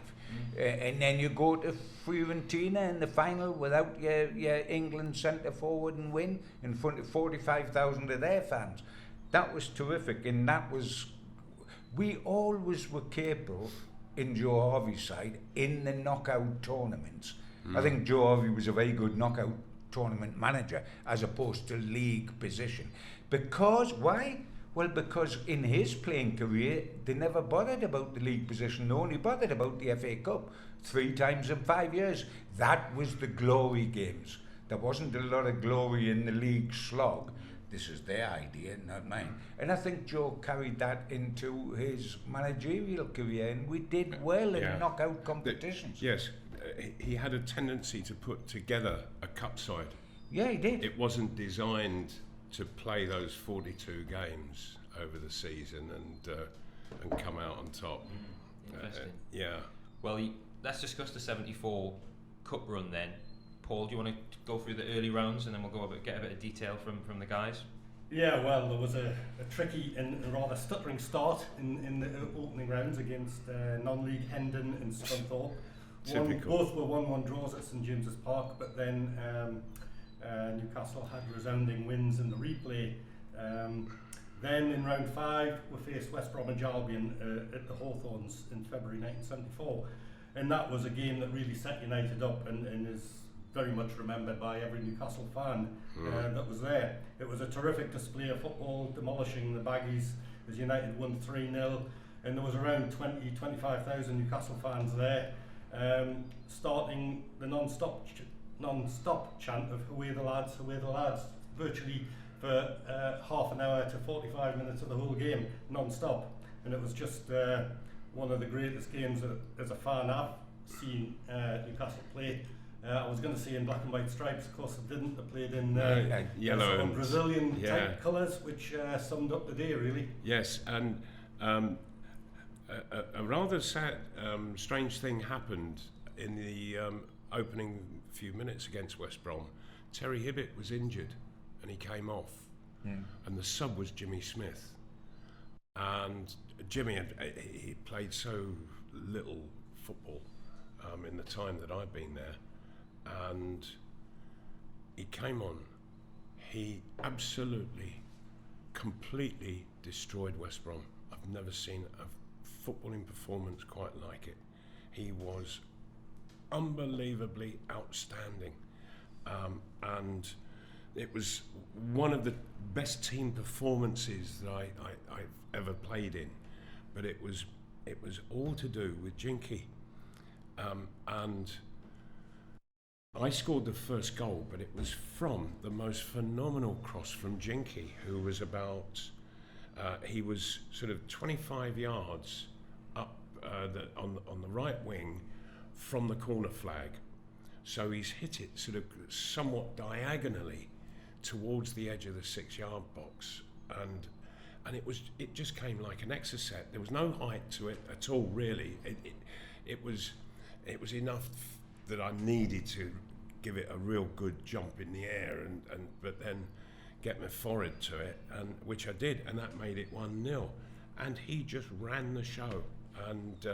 and then you go to Fiorentina in the final without your England centre forward and win in front of 45,000 of their fans. That was terrific, and we always were capable in Joe Harvey's side in the knockout tournaments. I think Joe Harvey was a very good knockout tournament manager as opposed to league position. Because, why? Well, because in his playing career, they never bothered about the league position. They only bothered about the FA Cup 3 times in 5 years. That was the glory games. There wasn't a lot of glory in the league slog. This is their idea, not mine. And I think Joe carried that into his managerial career, and we did well in knockout competitions. Yes, he had a tendency to put together a cup side. Yeah, he did. It wasn't designed to play those 42 games over the season and come out on top. Interesting. Yeah. Well, let's discuss the 74 Cup run then. Paul, do you want to go through the early rounds and then we'll get a bit of detail from the guys? Yeah, well, there was a tricky and rather stuttering start in the opening rounds against non-league Hendon and Scunthorpe. Both were 1-1 draws at St James's Park, but then Newcastle had resounding wins in the replay. Then in round 5, we faced West Bromwich Albion at the Hawthorns in February 1974. And that was a game that really set United up and is very much remembered by every Newcastle fan that was there. It was a terrific display of football, demolishing the Baggies as United won 3-0, and there was around 25,000 Newcastle fans there, starting the non-stop chant of "Away the lads, away the lads," virtually for half an hour to 45 minutes of the whole game, non-stop. And it was just one of the greatest games that, as a fan, I've seen Newcastle play. I was going to say in black and white stripes, of course I didn't. They played in yellow and Brazilian type colours, which summed up the day really. Yes, and a rather sad, strange thing happened in the opening few minutes against West Brom. Terry Hibbett was injured and he came off, and the sub was Jimmy Smith. And Jimmy he played so little football in the time that I've been there, and he came on. He absolutely, completely destroyed West Brom. I've never seen a footballing performance quite like it. He was unbelievably outstanding, and it was one of the best team performances that I've ever played in. But it was all to do with Jinky, and I scored the first goal, but it was from the most phenomenal cross from Jinky, who was about he was sort of 25 yards up on the right wing from the corner flag, so he's hit it sort of somewhat diagonally towards the edge of the 6-yard box, and it just came like an exocet. There was no height to it at all, really. It was enough that I needed to give it a real good jump in the air, but then get my forehead to it, and which I did, and that made it 1-0. And he just ran the show, and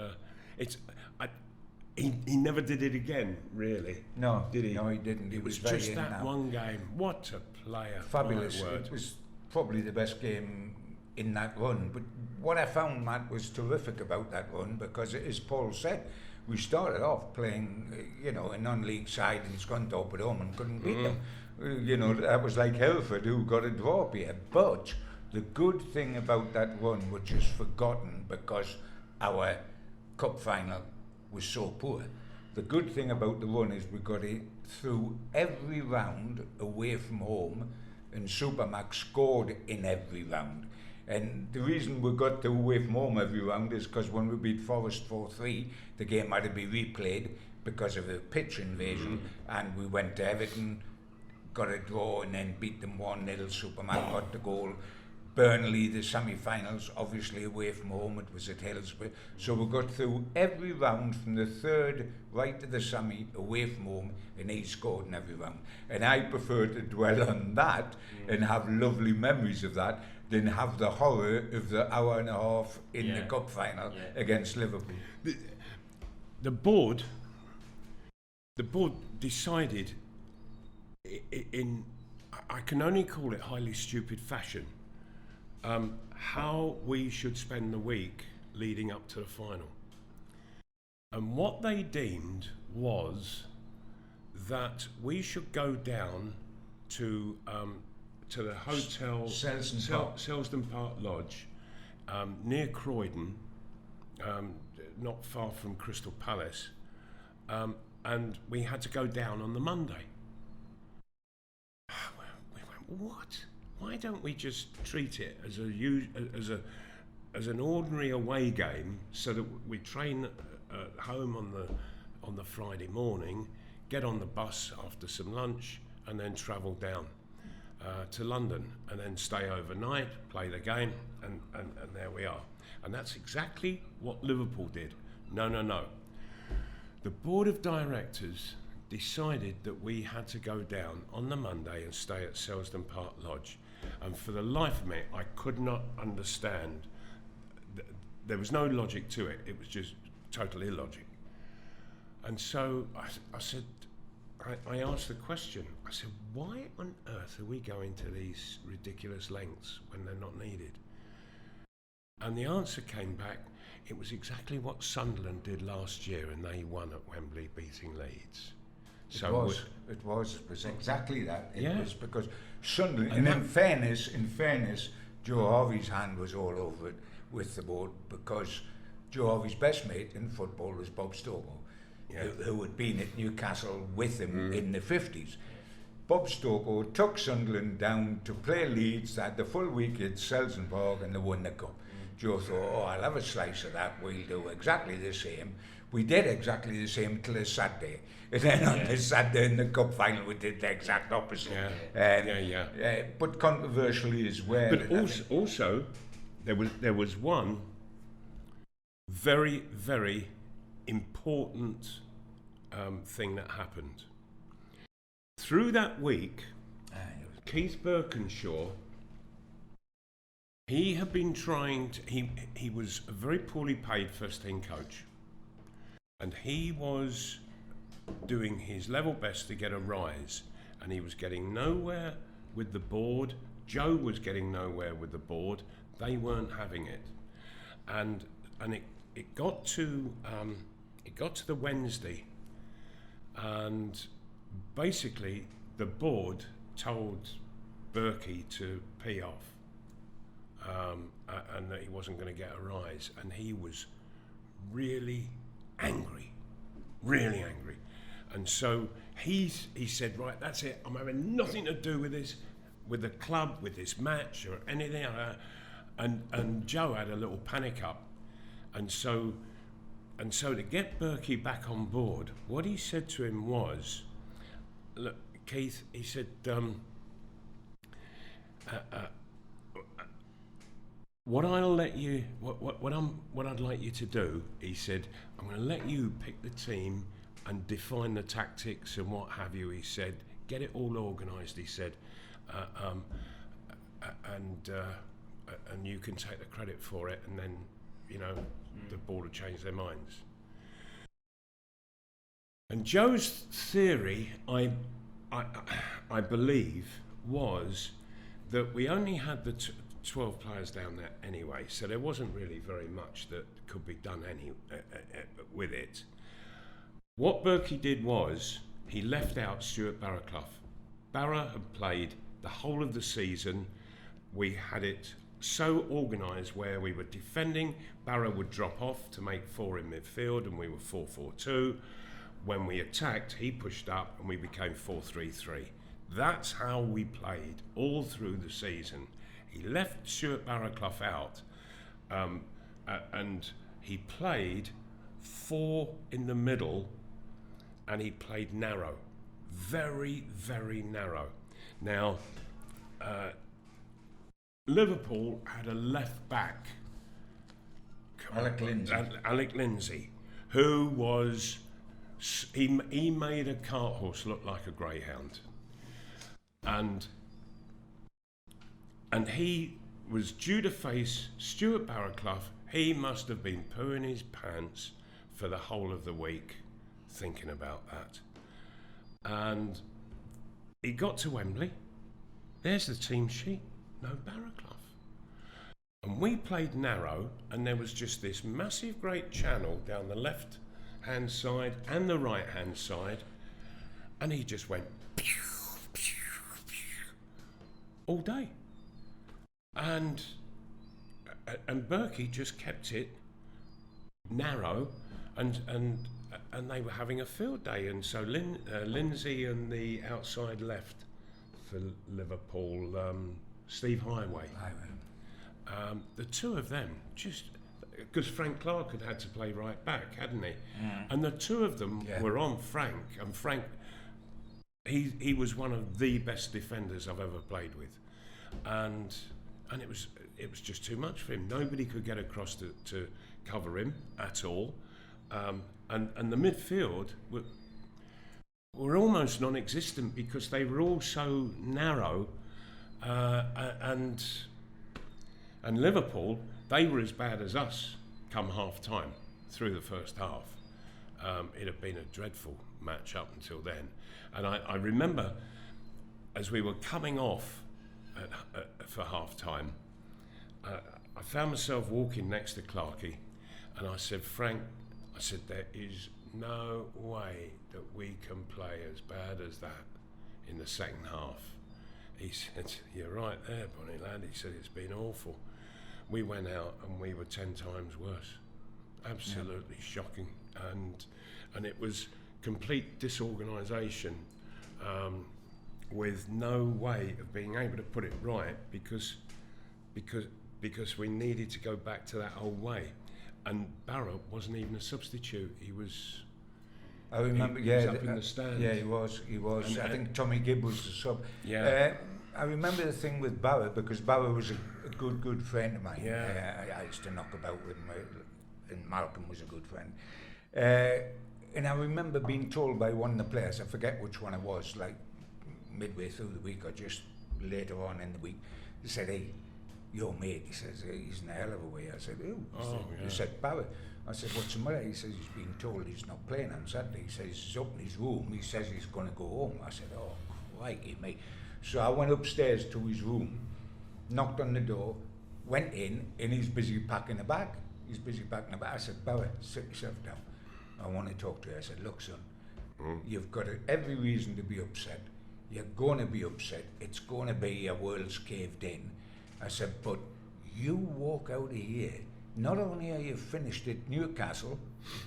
he never did it again, really. No, did he? No, he didn't. It was just that one game. What a player! Fabulous. My word. It was probably the best game in that run. But what I found, Matt, was terrific about that run, because as Paul said, we started off playing, a non-league side in Scunthorpe at home and couldn't beat them. That was like Hereford, who got a draw here. But the good thing about that run, which is forgotten because our cup final was so poor, the good thing about the run is we got it through every round away from home, and SuperMac scored in every round. And the reason we got to away from home every round is because when we beat Forest 4-3, the game had to be replayed because of a pitch invasion, and we went to Everton, got a draw, and then beat them 1-0. SuperMac got the goal. Burnley, the semi-finals, obviously away from home, it was at Hillsborough. So we got through every round from the third right to the semi, away from home, and he scored in every round. And I prefer to dwell on that and have lovely memories of that than have the horror of the hour and a half in the cup final against Liverpool. The board decided in I can only call it highly stupid fashion, how we should spend the week leading up to the final. And what they deemed was that we should go down to the hotel Selsdon Park Lodge near Croydon, not far from Crystal Palace, and we had to go down on the Monday. We went, what? Why don't we just treat it as an ordinary away game, so that we train at home on the Friday morning, get on the bus after some lunch, and then travel down to London, and then stay overnight, play the game, and there we are. And that's exactly what Liverpool did. No. The board of directors decided that we had to go down on the Monday and stay at Selsdon Park Lodge. And for the life of me, I could not understand. There was no logic to it. It was just total illogic. And so I said, I asked the question. I said, why on earth are we going to these ridiculous lengths when they're not needed? And the answer came back. It was exactly what Sunderland did last year, and they won at Wembley, beating Leeds. So it was exactly that. It was because Sunderland, And and in fairness, Joe Harvey's hand was all over it with the board, because Joe Harvey's best mate in football was Bob Stokoe, who had been at Newcastle with him in the 50s. Bob Stokoe took Sunderland down to play Leeds, they had the full week at Selson Park, and they won the cup. Joe thought, I'll have a slice of that, we'll do exactly the same. We did exactly the same till the Saturday. And then on the Saturday in the cup final, we did the exact opposite. But controversially as well. But also, there was one very, very important thing that happened. Through that week, Keith Birkinshaw, he had been trying to, he was a very poorly paid first team coach, and he was doing his level best to get a rise, and he was getting nowhere with the board. Joe was getting nowhere with the board. They weren't having it, and it got to the Wednesday, and basically the board told Berkey to pee off, and that he wasn't going to get a rise, and he was really angry, and so he said, right, that's it, I'm having nothing to do with this, with the club, with this match or anything like that. And Joe had a little panic up, and so to get Berkey back on board, what he said to him was, look, Keith, he said, what I'd like you to do, he said, I'm going to let you pick the team and define the tactics and what have you. He said, get it all organised. He said, and you can take the credit for it, and then the board will change their minds. And Joe's theory, I believe, was that we only had the 12 players down there anyway, so there wasn't really very much that could be done with it. What Berkey did was he left out Stuart Barraclough. Barra had played the whole of the season. We had it so organised where we were defending, Barra would drop off to make 4 in midfield, and we were 4-4-2. When we attacked, he pushed up and we became 4-3-3. That's how we played all through the season. He left Stuart Barraclough out, and he played 4 in the middle, and he played narrow, very, very narrow. Now, Liverpool had a left back, Alec Lindsay, who was, he made a cart horse look like a greyhound, and he was due to face Stuart Barraclough. He must have been pooing his pants for the whole of the week thinking about that. And he got to Wembley. There's the team sheet. No Barraclough. And we played narrow, and there was just this massive great channel down the left hand side and the right hand side, and he just went pew, pew, pew, all day. And Berkey just kept it narrow, and they were having a field day, and so Lindsay and the outside left for Liverpool, Steve Highway. The two of them, just because Frank Clark had to play right back, hadn't he? And the two of them were on Frank, and Frank, he was one of the best defenders I've ever played with, and it was just too much for him. Nobody could get across to cover him at all, and the midfield were almost non-existent because they were all so narrow, and Liverpool, they were as bad as us come half-time through the first half. It had been a dreadful match up until then. And I remember as we were coming off for half-time, I found myself walking next to Clarkey, and I said, Frank, I said, there is no way that we can play as bad as that in the second half. He said, you're right there, Bonnie lad. He said, it's been awful. We went out and we were 10 times worse. Absolutely shocking. And it was complete disorganisation, with no way of being able to put it right because we needed to go back to that old way. And Barrett wasn't even a substitute. He was. I remember, he was up in the stand. Yeah, he was. And I think Tommy Gibb was the sub. Yeah. I remember the thing with Barrett, because Barrett was a good friend of mine. Yeah. I used to knock about with him, and Malcolm was a good friend. And I remember being told by one of the players, I forget which one it was, like midway through the week or just later on in the week, he said, hey, your mate, he says, he's in a hell of a way. I said, who? He said, Barrett. I said, what's the matter? He says, he's been told he's not playing on Saturday. He says, he's up in his room. He says he's going to go home. I said, oh, crikey, mate. So I went upstairs to his room, knocked on the door, went in, and he's busy packing a bag. I said, Barrett, sit yourself down. I want to talk to you. I said, look, son, you've got every reason to be upset. You're going to be upset. It's going to be your world's caved in. I said, but you walk out of here, not only are you finished at Newcastle,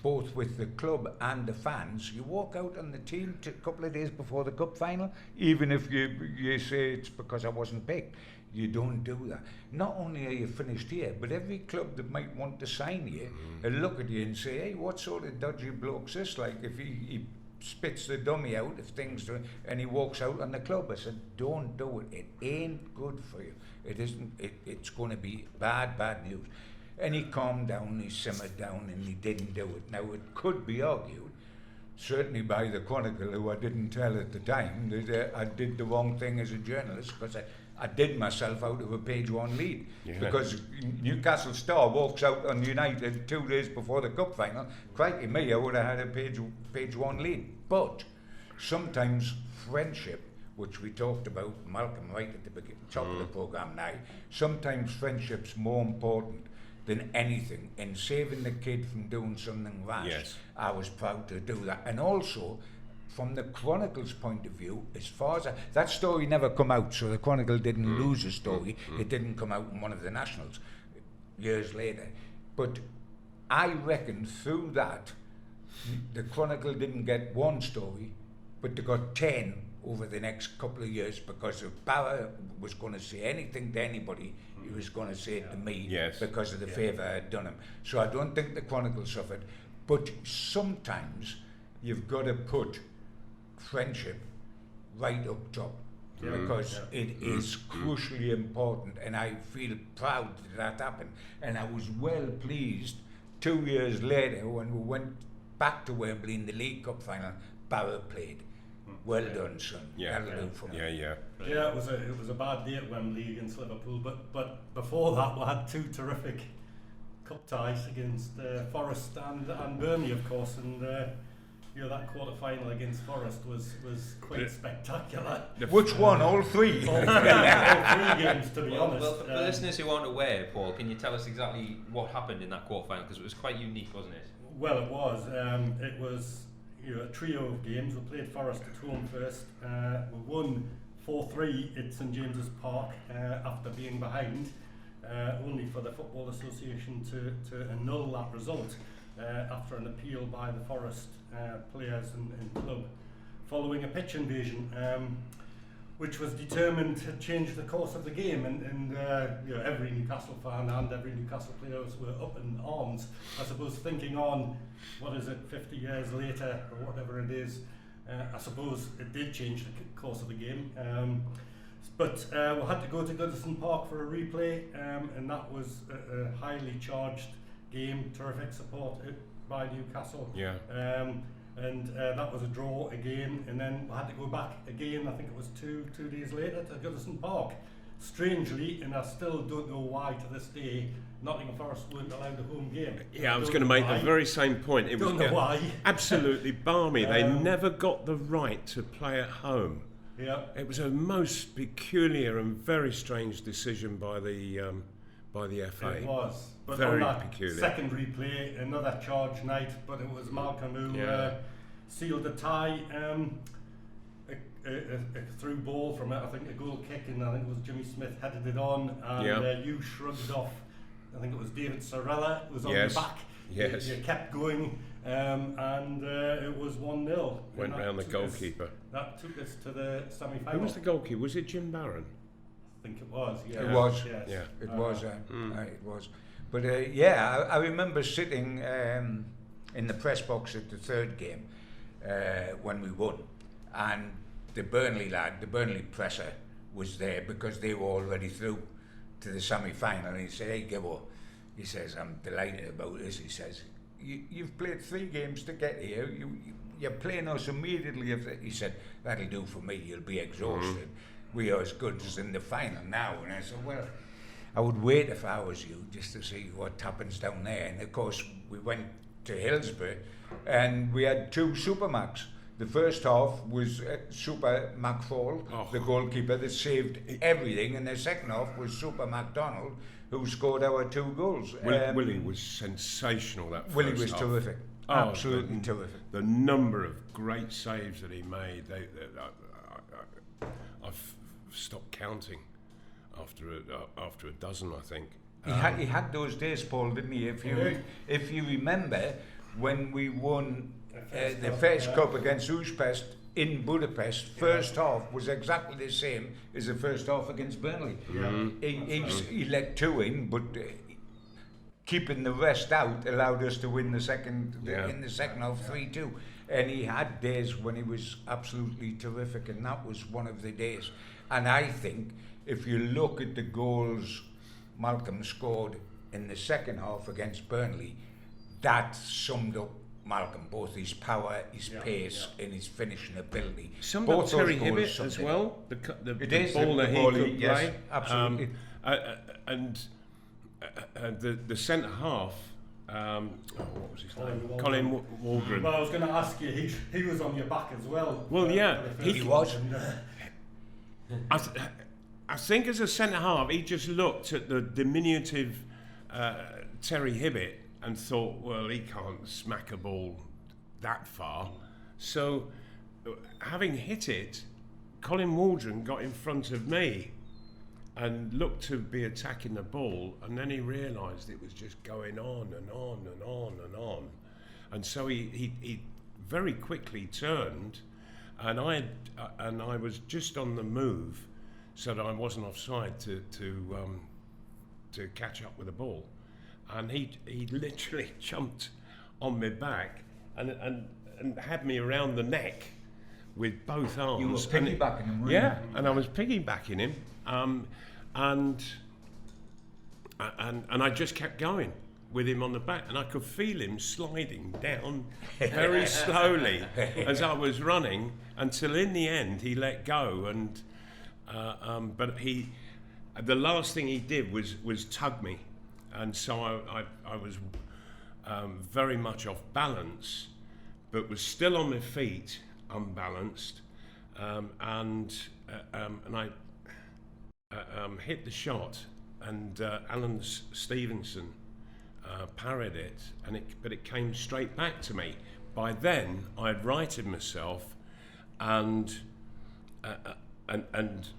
both with the club and the fans, you walk out on the team a couple of days before the cup final, even if you say it's because I wasn't picked. You don't do that. Not only are you finished here, but every club that might want to sign you will look at you and say, hey, what sort of dodgy bloke's this? Like, if he spits the dummy out, if things do, and he walks out on the club. I said, don't do it. It ain't good for you. It isn't. It's going to be bad news. And he calmed down, he simmered down, and he didn't do it. Now, it could be argued, certainly by the Chronicle, who I didn't tell at the time, that I did the wrong thing as a journalist, because I did myself out of a page one lead. Yeah. Because Newcastle Star walks out on United 2 days before the cup final. Crikey me, I would have had a page one lead. But sometimes friendship, which we talked about, Malcolm, right at the top of the programme now, sometimes friendship's more important than anything. In saving the kid from doing something rash, yes. I was proud to do that. And also, from the Chronicle's point of view, as far as that story never come out, so the Chronicle didn't lose a story. It didn't come out in one of the nationals years later. But I reckon through that, the Chronicle didn't get one story, but they got 10 over the next couple of years, because if Barra was going to say anything to anybody, he was going to say it to me, yes. because of the favour I had done him. So I don't think the Chronicle suffered. But sometimes you've got to put friendship right up top, because it is crucially important, and I feel proud that happened. And I was well pleased 2 years later when we went back to Wembley in the League Cup final, Barra played. Well done, son. Yeah, it was a bad day at Wembley against Liverpool, but before that we had two terrific cup ties against Forest and Burnley, of course, and that quarter-final against Forest was quite spectacular. Which one? All three? All three games, to be honest. Well, for the listeners who aren't aware, Paul, can you tell us exactly what happened in that quarter-final? Because it was quite unique, wasn't it? Well, it was. It was a trio of games. We played Forest at home first. We won 4-3 at St James's Park after being behind, only for the Football Association to annul that result after an appeal by the Forest players and club following a pitch invasion, which was determined to change the course of the game, and every Newcastle fan and every Newcastle players were up in arms, I suppose, thinking on, 50 years later or whatever it is, I suppose it did change the course of the game, but we had to go to Goodison Park for a replay, and that was a highly charged game, terrific support by Newcastle. And that was a draw again, and then we had to go back again, I think it was two days later, to Goodison Park. Strangely, and I still don't know why to this day, Nottingham Forest weren't allowed a home game. Yeah, I was going to make the very same point. It don't was know why. Absolutely balmy. They never got the right to play at home. Yeah. It was a most peculiar and very strange decision by by the FA. It was. But Very on that peculiar. second replay, another charge night, but it was Malcolm who sealed the tie. A through ball from I think a goal kick, and I think it was Jimmy Smith headed it on, and you shrugged off. I think it was David Sorella was on your back. Yes. You kept going, and it was 1-0. Went round the goalkeeper. That took us to the semi-final. Who was the goalkeeper? Was it Jim Barron? I think it was. Yeah. It was. Yes. Yeah. It was. It was. But I remember sitting in the press box at the third game when we won, and the Burnley lad, the Burnley presser, was there because they were already through to the semi-final. And he said, "Hey, Gibbo," he says, "I'm delighted about this." He says, "You've played 3 games to get here. You're playing us immediately." He said, "That'll do for me. You'll be exhausted. We are as good as in the final now." And I said, "Well, I would wait if I was you, just to see what happens down there." And of course, we went to Hillsborough, and we had 2 SuperMacs. The first half was SuperMac Fall, the goalkeeper that saved everything, and the second half was Super Macdonald, who scored our 2 goals. Willie was sensational that first Willie was half. terrific, absolutely terrific. The number of great saves that he made, I've stopped counting after a dozen, I think. He had those days, Paul, didn't he? If you remember, when we won the first cup against Uzpest in Budapest, first half was exactly the same as the first half against Burnley. He let 2 in, but keeping the rest out allowed us to win the second in the second half 3-2. And he had days when he was absolutely terrific, and that was one of the days. And I think if you look at the goals Malcolm scored in the second half against Burnley, that summed up Malcolm, both his power, his pace, and his finishing ability. Summed up Terry Hibbett as well. The ball that he could play. Absolutely. And the centre half. What was his name? Colin Waldron. Well, I was going to ask you. He was on your back as well. Well, he was. I think as a centre half, he just looked at the diminutive Terry Hibbett and thought, well, he can't smack a ball that far. So, having hit it, Colin Waldron got in front of me and looked to be attacking the ball, and then he realised it was just going on and on and on and on. And so he very quickly turned, and I was just on the move, so that I wasn't offside to catch up with the ball. And he literally jumped on my back and had me around the neck with both arms. You were piggybacking him, really? Yeah, and I was piggybacking him, and I just kept going with him on the back, and I could feel him sliding down very slowly as I was running, until in the end he let go, and but the last thing he did was tug me. And so I was very much off balance, but was still on my feet, unbalanced, and I hit the shot, and Alan Stevenson parried it, but it came straight back to me. By then, I'd righted myself, and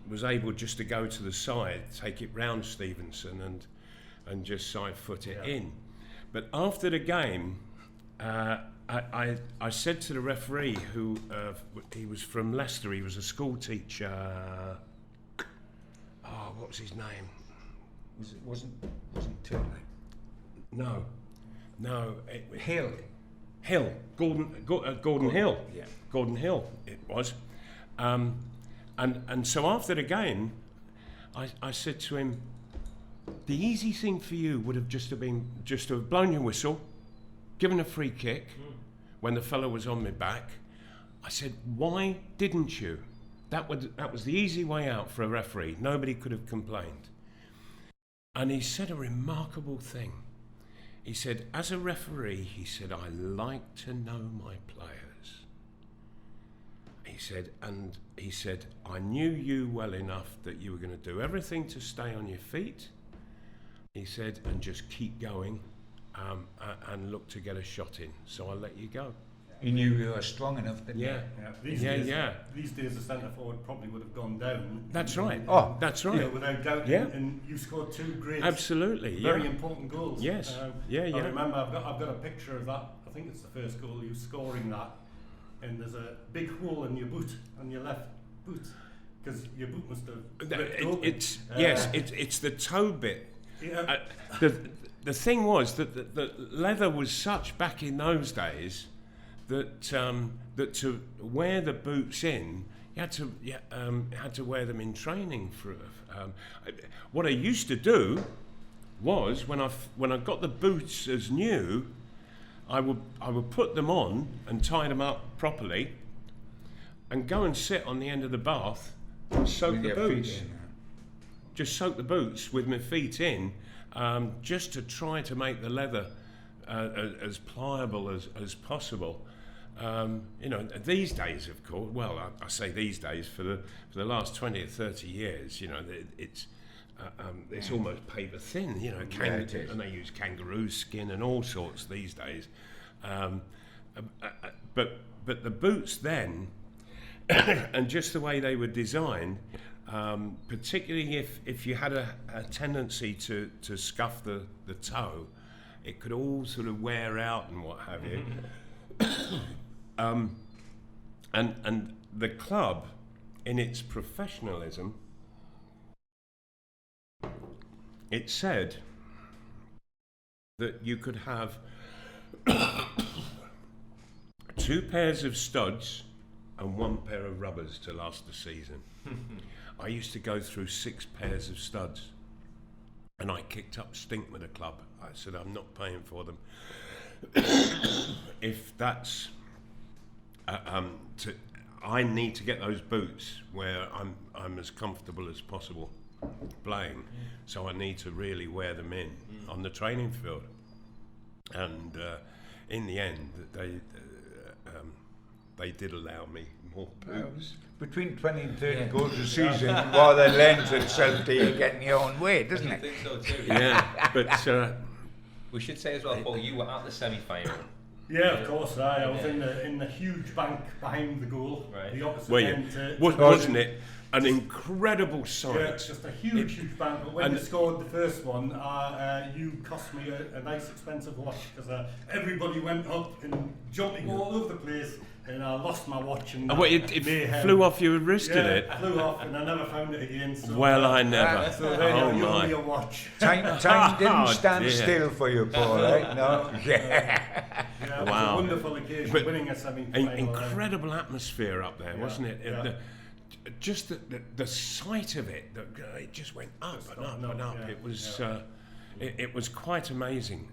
was able just to go to the side, take it round Stevenson, and just side foot it in. But after the game, I said to the referee, who he was from Leicester, he was a school teacher. What was his name? Wasn't Turley? No. Hill. Gordon Hill. Yeah. Gordon Hill it was. And so after the game, I said to him, the easy thing for you would have just to have blown your whistle, given a free kick when the fellow was on my back. I said, why didn't you? That was the easy way out for a referee. Nobody could have complained. And he said a remarkable thing. He said, as a referee, he said, I like to know my players. He said, I knew you well enough that you were going to do everything to stay on your feet. he said, and just keep going and look to get a shot in. So I'll let you go. He knew you were strong enough, didn't Yeah. These days the centre forward probably would have gone down. That's right. Oh, that's right. You know, without doubt. Yeah. And you scored 2 great, Absolutely. very important goals. Yes. I yeah. remember I've got a picture of that. I think it's the first goal, you scoring that, and there's a big hole in your boot, on your left boot, because your boot must have ripped open. It's the toe bit. Yeah. The thing was that the leather was such back in those days that that to wear the boots in, you had to wear them in training. What I used to do was when I got the boots as new, I would put them on and tie them up properly, and go and sit on the end of the bath and soak the boots. Just soak the boots with my feet in, just to try to make the leather as pliable as possible. These days, of course, well, I say these days, for the last 20 or 30 years, it's almost paper thin, and they use kangaroo skin and all sorts these days. But the boots then, and just the way they were designed, particularly if you had a tendency to scuff the toe, it could all sort of wear out and what have you. And the club, in its professionalism, it said that you could have 2 pairs of studs and 1 pair of rubbers to last the season. I used to go through 6 pairs of studs, and I kicked up stink with the club. I said, I'm not paying for them. If that's I need to get those boots where I'm as comfortable as possible playing, so I need to really wear them in on the training field. And in the end, they did allow me more boots. Between 20 and 30 goals a season, rather lends itself to you getting your own way, doesn't I it? think so too. Yeah, but we should say as well, Paul, you were at the semi-final. Yeah, of course. I was in the huge bank behind the goal, Right. the opposite well, end. wasn't it an incredible sight? Yeah, it's just a huge bank. But when you scored the first one, you cost me a nice expensive watch, because everybody went up and jumping all over the place, and I lost my watch. And it flew off your wrist, did it? It flew off, and I never found it again. So, Well, I never. So there Oh you my! owe me a watch. Time didn't stand dear. still for you, Paul, right? No? Yeah, it was Wow. a wonderful occasion, But winning a semi-final. Incredible atmosphere up there, wasn't it? Yeah. Just the sight of it, it just went up and up and up. Yeah, It was it was quite amazing.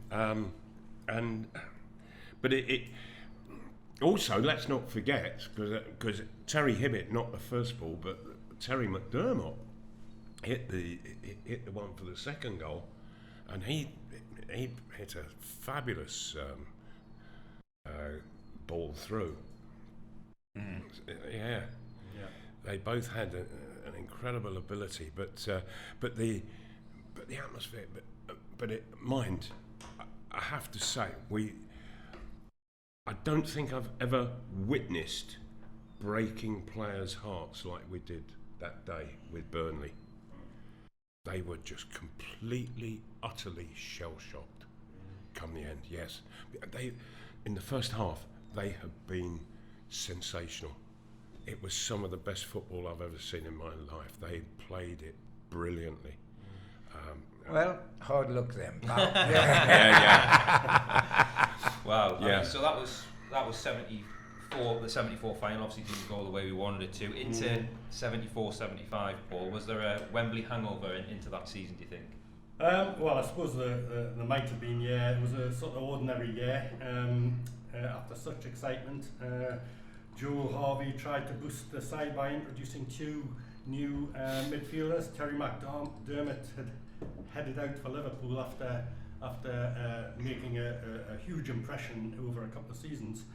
But it also, let's not forget, because Terry Hibbett knocked the first ball, but Terry McDermott hit the one for the second goal, and he hit a fabulous ball through. Yeah. They both had an incredible ability, but the atmosphere. Mind, I have to say, I don't think I've ever witnessed breaking players' hearts like we did that day with Burnley. They were just completely, utterly shell-shocked come the end. Yes, in the first half they have been sensational. It was some of the best football I've ever seen in my life. They played it brilliantly. Well, hard luck then, pal. Wow. Yeah. Okay, so that was 74. The 74 final obviously didn't go the way we wanted it to. Into 74-75, Paul, was there a Wembley hangover into that season, do you think? Well, I suppose there might have been. Yeah, it was a sort of ordinary year. After such excitement, Joe Harvey tried to boost the side by introducing 2 new midfielders. Terry McDermott had headed out for Liverpool after making a huge impression over a couple of seasons.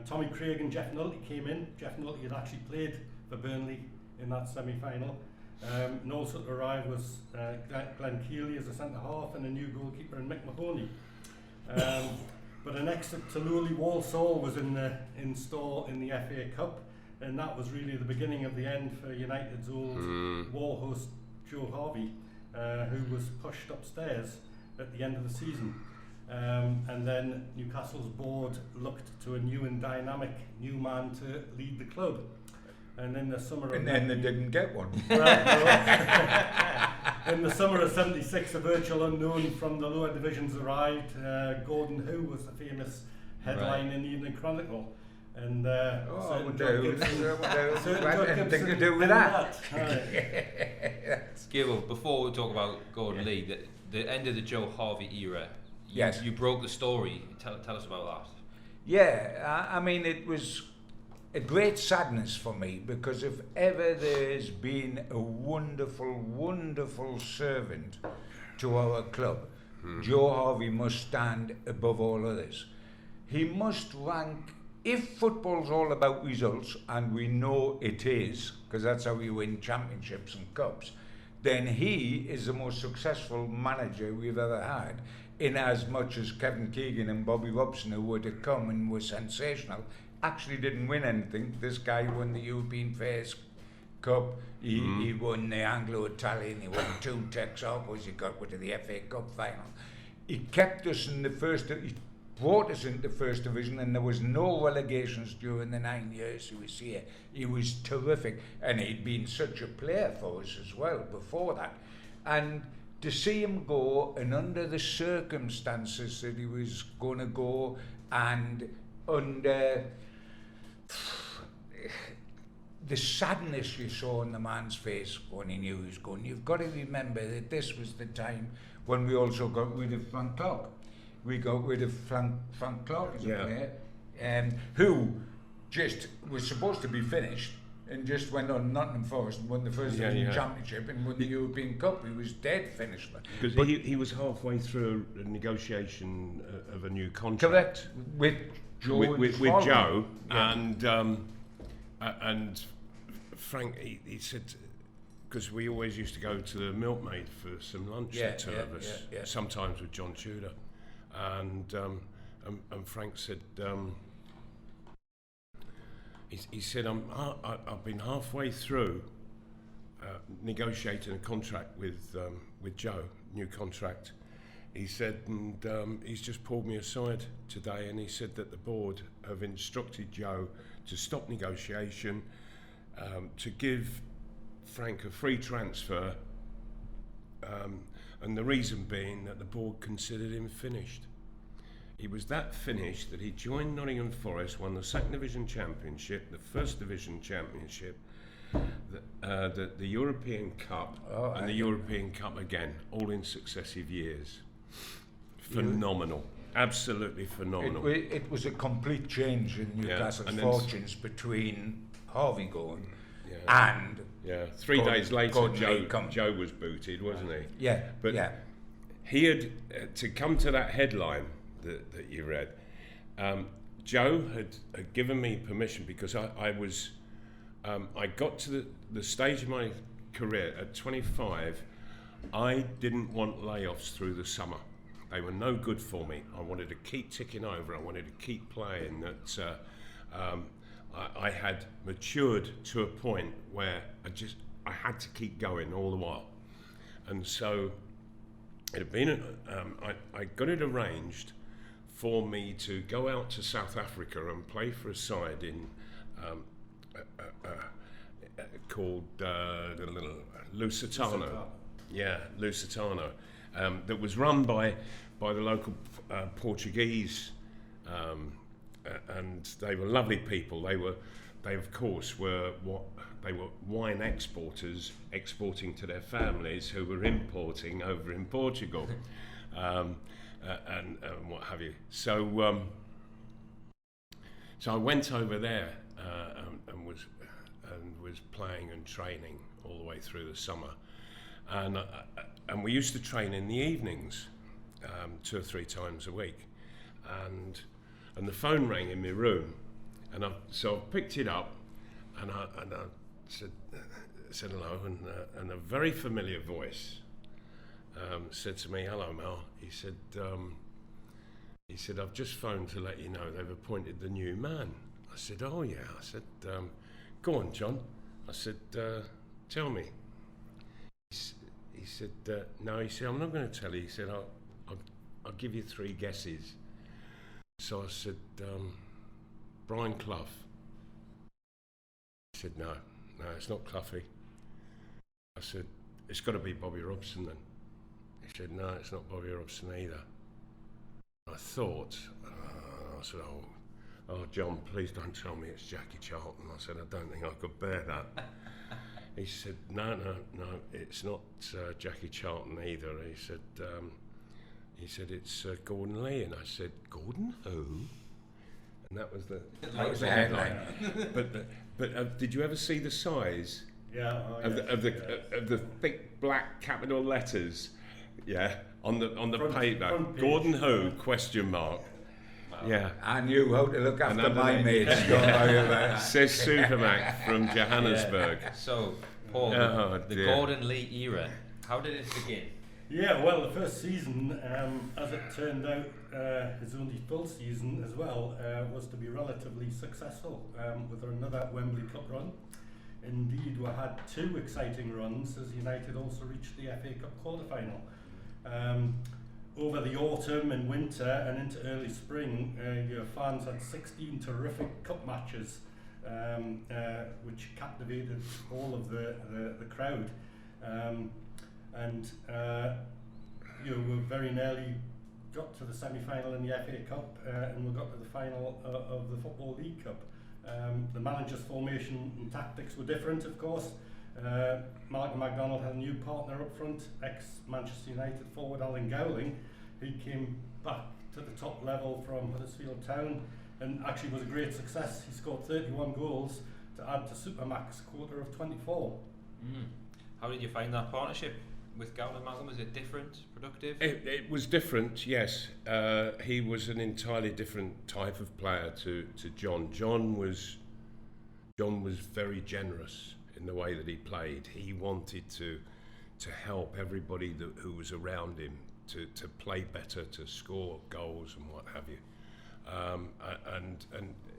Tommy Craig and Jeff Nulty came in. Jeff Nulty had actually played for Burnley in that semi-final. And also arrived was Glenn Keeley as a centre-half and a new goalkeeper in Mick Mahoney. But an exit to Lowley Walsall was in store in the FA Cup, and that was really the beginning of the end for United's old war host Joe Harvey, who was pushed upstairs at the end of the season. And then Newcastle's board looked to a new and dynamic new man to lead the club. And in the summer And then they didn't get one. In the summer of '76, a virtual unknown from the lower divisions arrived. Gordon Who was the famous headline in the Evening Chronicle. And certain John Gibson had anything to do with that. Gibble, before we talk about Gordon Lee, the end of the Joe Harvey era, Yes. You broke the story. Tell us about that. Yeah, I mean, it was a great sadness for me, because if ever there's been a wonderful, wonderful servant to our club, Joe Harvey must stand above all others. He must rank, if football's all about results, and we know it is, because that's how you win championships and cups, then he is the most successful manager we've ever had, in as much as Kevin Keegan and Bobby Robson, who were to come and were sensational, actually didn't win anything. This guy won the European Fairs Cup, he won the Anglo-Italian, he won 2 Texarkos, he got to the FA Cup final. He kept us in the he brought us into the first division, and there was no relegations during the 9 years he was here. He was terrific, and he'd been such a player for us as well before that. And to see him go, and under the circumstances that he was going to go, and under the sadness you saw on the man's face when he knew he was going. You've got to remember that this was the time when we also got rid of Frank Clark. We got rid of Frank Clark as a player, who just was supposed to be finished, and just went on Nottingham Forest and won the first division championship and won the European Cup. He was dead finished. Because he was halfway through a negotiation of a new contract. Correct. With Joe. With Joe, and Frank, he said, because we always used to go to the Milkmaid for some lunch, the two of us, sometimes with John Tudor, and Frank said, he said, I've been halfway through negotiating a contract with Joe, new contract. He said, and he's just pulled me aside today, and he said that the board have instructed Joe to stop negotiation, to give Frank a free transfer, and the reason being that the board considered him finished. He was that finished that he joined Nottingham Forest, won the second division championship, the first division championship, the European Cup, and the European Cup again, all in successive years. Phenomenal, absolutely phenomenal. It was a complete change in Newcastle's fortunes between Harvey going and 3 days later, Joe was booted, wasn't he? Yeah, but he had to come to that headline that you read. Joe had given me permission, because I got to the stage of my career at 25. I didn't want layoffs through the summer. They were no good for me. I wanted to keep ticking over. I wanted to keep playing. That I had matured to a point where I had to keep going all the while. And so it had been I got it arranged for me to go out to South Africa and play for a side in called Lusitano. Lusitano, that was run by the local Portuguese, and they were lovely people. They of course were wine exporters, exporting to their families who were importing over in Portugal, and what have you. So I went over there and was playing and training all the way through the summer. And we used to train in the evenings, 2 or 3 times a week, and the phone rang in my room, and so I picked it up, and I said, said hello, and a very familiar voice said to me, "Hello, Mal." He said, "I've just phoned to let you know they've appointed the new man." I said, "Oh yeah." I said, "Go on, John." I said, "Tell me." He said, "No." He said, "I'm not going to tell you." He said, I'll give you 3 guesses." So I said, "Brian Clough." He said, No, it's not Cloughie." I said, "It's got to be Bobby Robson then." He said, "No, it's not Bobby Robson either." I thought, I said, oh, John, please don't tell me it's Jackie Charlton." I said, "I don't think I could bear that." He said, no, it's not Jackie Charlton either." He said, "It's Gordon Lee." And I said, "Gordon who?" And that was the headline. But did you ever see the size? Yeah. Of the thick black capital letters? Yeah, on the paper. "Gordon who?" ? Wow. Yeah. I knew how to look after my mates. Says SuperMac from Johannesburg. So, Paul, the Gordon Lee era, how did it begin? Yeah, well, the first season, as it turned out, his only full season as well, was to be relatively successful with another Wembley Cup run. Indeed, we had 2 exciting runs as United also reached the FA Cup quarter-final. Over the autumn and winter and into early spring, your fans had 16 terrific cup matches, which captivated all of the crowd. We very nearly got to the semi-final in the FA Cup, and we got to the final of the Football League Cup. The manager's formation and tactics were different, of course. Malcolm Macdonald had a new partner up front, ex-Manchester United forward Alan Gowling. He came back to the top level from Huddersfield Town and actually was a great success. He scored 31 goals to add to SuperMac's quota of 24. How did you find that partnership with Gowling and Malcolm? Was it different, productive? It was different, yes. He was an entirely different type of player to John. John was very generous in the way that he played. He wanted to help everybody who was around him to play better, to score goals and what have you. And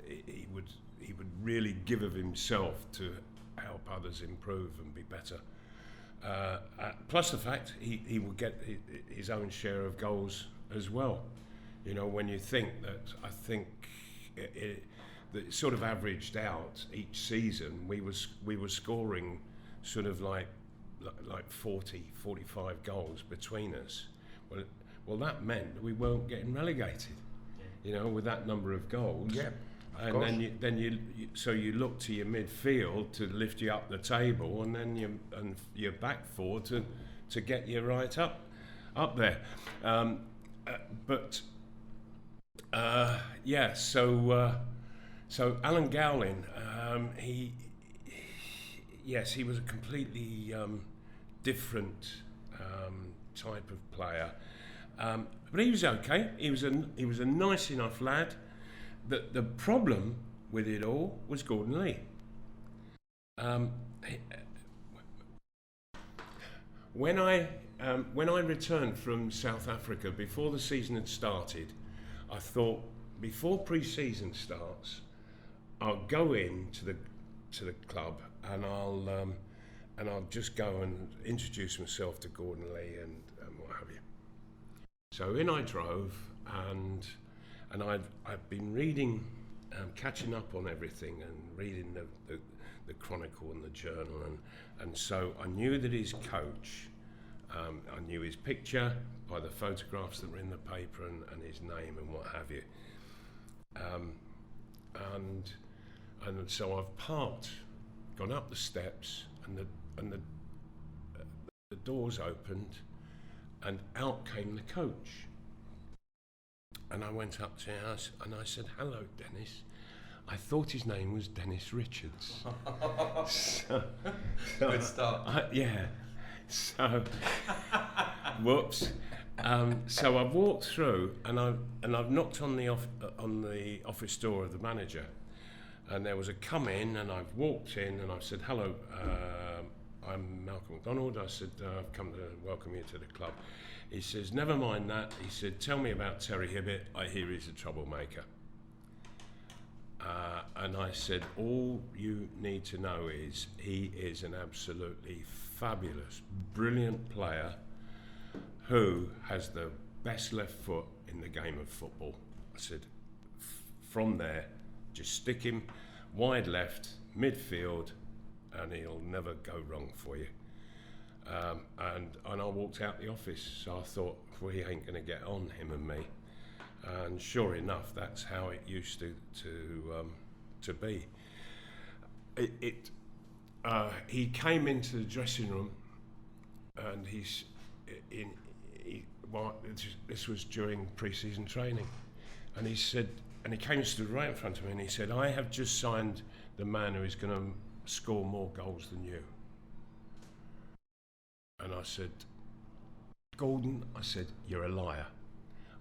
he would really give of himself to help others improve and be better. Plus the fact he would get his own share of goals as well. You know, when you think that, I think it sort of averaged out each season, we were scoring sort of like 40, 45 goals between us. Well, that meant that we weren't getting relegated. You know, with that number of goals. Yeah. And then you look to your midfield to lift you up the table, and then your back four to get you right up there. So Alan Gowling, he was a completely different type of player, but he was okay. He was a nice enough lad. The problem with it all was Gordon Lee. When I returned from South Africa before the season had started, I thought, before pre-season starts, I'll go into the club and I'll just go and introduce myself to Gordon Lee and what have you. So in I drove, and I've been reading, catching up on everything, and reading the Chronicle and the Journal, and so I knew that his coach, I knew his picture by the photographs that were in the paper, and his name and what have you. And so I've gone up the steps, and the doors opened, and out came the coach. And I went up to him and I said, "Hello, Dennis." I thought his name was Dennis Richards. Good start. So, whoops. So I've walked through, and I've knocked on the office door of the manager, and there was a come in, and I've walked in, and I've said, "Hello, I'm Malcolm Macdonald. I said, I've come to welcome you to the club. He says, never mind that. He said, tell me about Terry Hibbett. I hear he's a troublemaker. And I said, all you need to know is he is an absolutely fabulous, brilliant player who has the best left foot in the game of football. I said, from there, just stick him wide left, midfield, and he'll never go wrong for you. And I walked out the office, so I thought, well, he ain't going to get on, him and me. And sure enough, that's how it used to be. He came into the dressing room, and this was during pre-season training, and he said, and he came and stood right in front of me, and he said, I have just signed the man who is going to score more goals than you. And I said, Gordon, I said, you're a liar.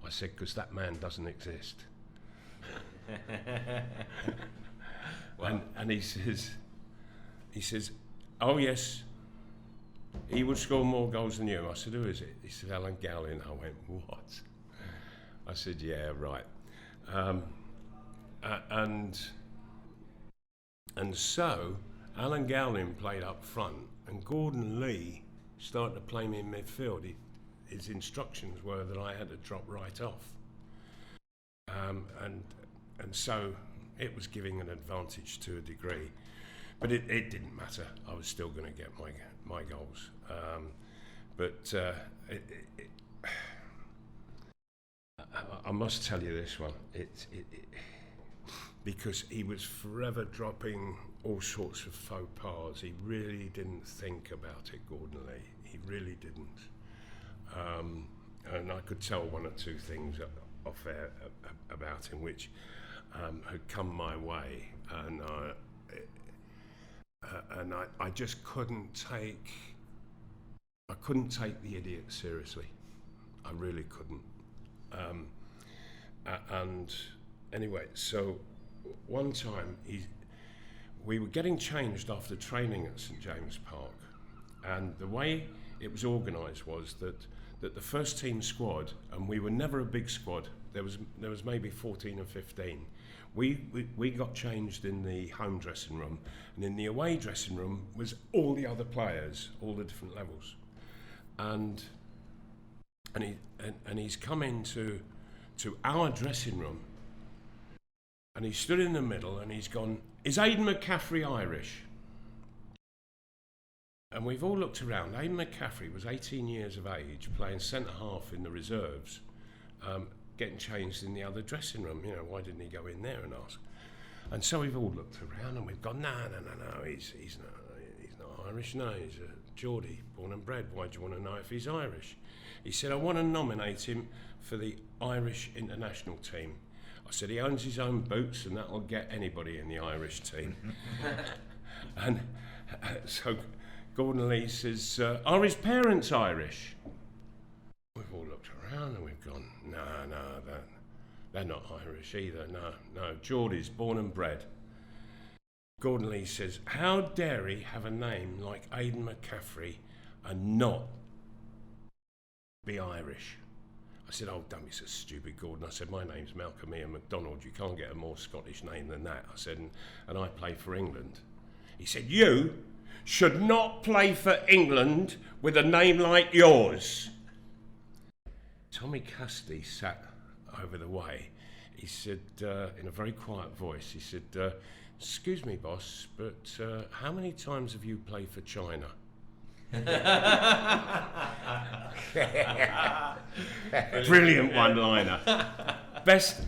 I said, because that man doesn't exist. Wow. And he says, oh yes, he would score more goals than you. I said, who is it? He said, Alan Gowling. I went, what? I said, yeah, right. And so Alan Gowling played up front, and Gordon Lee started to play me in midfield. His instructions were that I had to drop right off, and so it was giving an advantage to a degree, but it didn't matter. I was still going to get my goals, I must tell you this one. Because he was forever dropping all sorts of faux pas. He really didn't think about it, Gordon Lee. He really didn't. And I could tell one or two things off air about him which had come my way, and I just couldn't take the idiot seriously. I really couldn't. And anyway, so one time we were getting changed after training at St James Park, and the way it was organised was that the first team squad, and we were never a big squad, there was maybe 14 or 15, we got changed in the home dressing room, and in the away dressing room was all the other players, all the different levels, and he's come into our dressing room, and he stood in the middle, and he's gone, is Aidan McCaffrey Irish? And we've all looked around. Aidan McCaffrey was 18 years of age, playing centre half in the reserves, getting changed in the other dressing room. You know, why didn't he go in there and ask? And so we've all looked around, and we've gone, no, he's not Irish. No, he's a Geordie, born and bred. Why do you want to know if he's Irish? He said, I want to nominate him for the Irish international team. I said, he owns his own boots, and that'll get anybody in the Irish team. And so Gordon Lee says, are his parents Irish? We've all looked around and we've gone, no, they're not Irish either, no, Geordie's, born and bred. Gordon Lee says, how dare he have a name like Aidan McCaffrey and not be Irish? I said, oh, don't be so stupid, Gordon. I said, my name's Malcolm Macdonald. You can't get a more Scottish name than that. I said, and I play for England. He said, you should not play for England with a name like yours. Tommy Casti sat over the way. He said, in a very quiet voice, he said, excuse me, boss, but how many times have you played for China? Brilliant one-liner. Best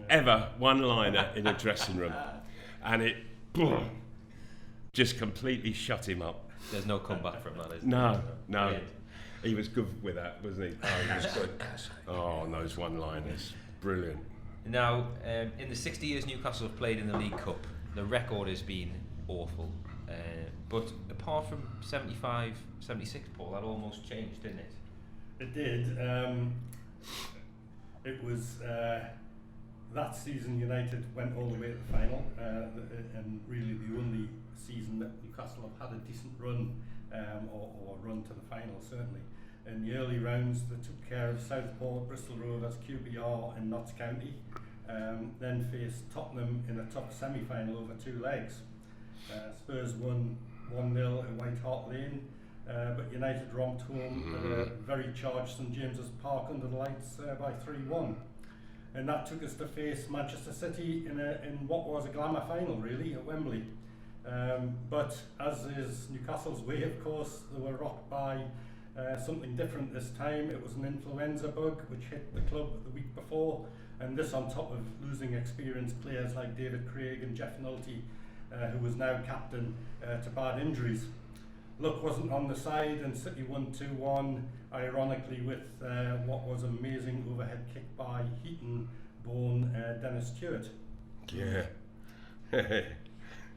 ever one-liner in a dressing room. And it just completely shut him up. There's no comeback from that, is there? No. Brilliant. He was good with that, wasn't he? Oh, he was good. Oh, and those one-liners. Brilliant. Now, in the 60 years Newcastle have played in the League Cup, the record has been awful. But apart from 75, 76, Paul, that almost changed, didn't it? It did. It was that season United went all the way to the final, and really the only season that Newcastle have had a decent run or run to the final certainly. In the early rounds, they took care of Southport, Bristol Rovers, QPR and Notts County, then faced Tottenham in a top semi-final over 2 legs. Spurs won 1-0 at White Hart Lane, but United romped home at a very charged St James's Park under the lights by 3-1. And that took us to face Manchester City in what was a glamour final really at Wembley. But as is Newcastle's way, of course, they were rocked by something different this time. It was an influenza bug which hit the club the week before, and this on top of losing experienced players like David Craig and Jeff Nolte, who was now captain, to bad injuries. Luck wasn't on the side, and City won 2-1, ironically with what was an amazing overhead kick by Heaton-born Dennis Stewart. Yeah.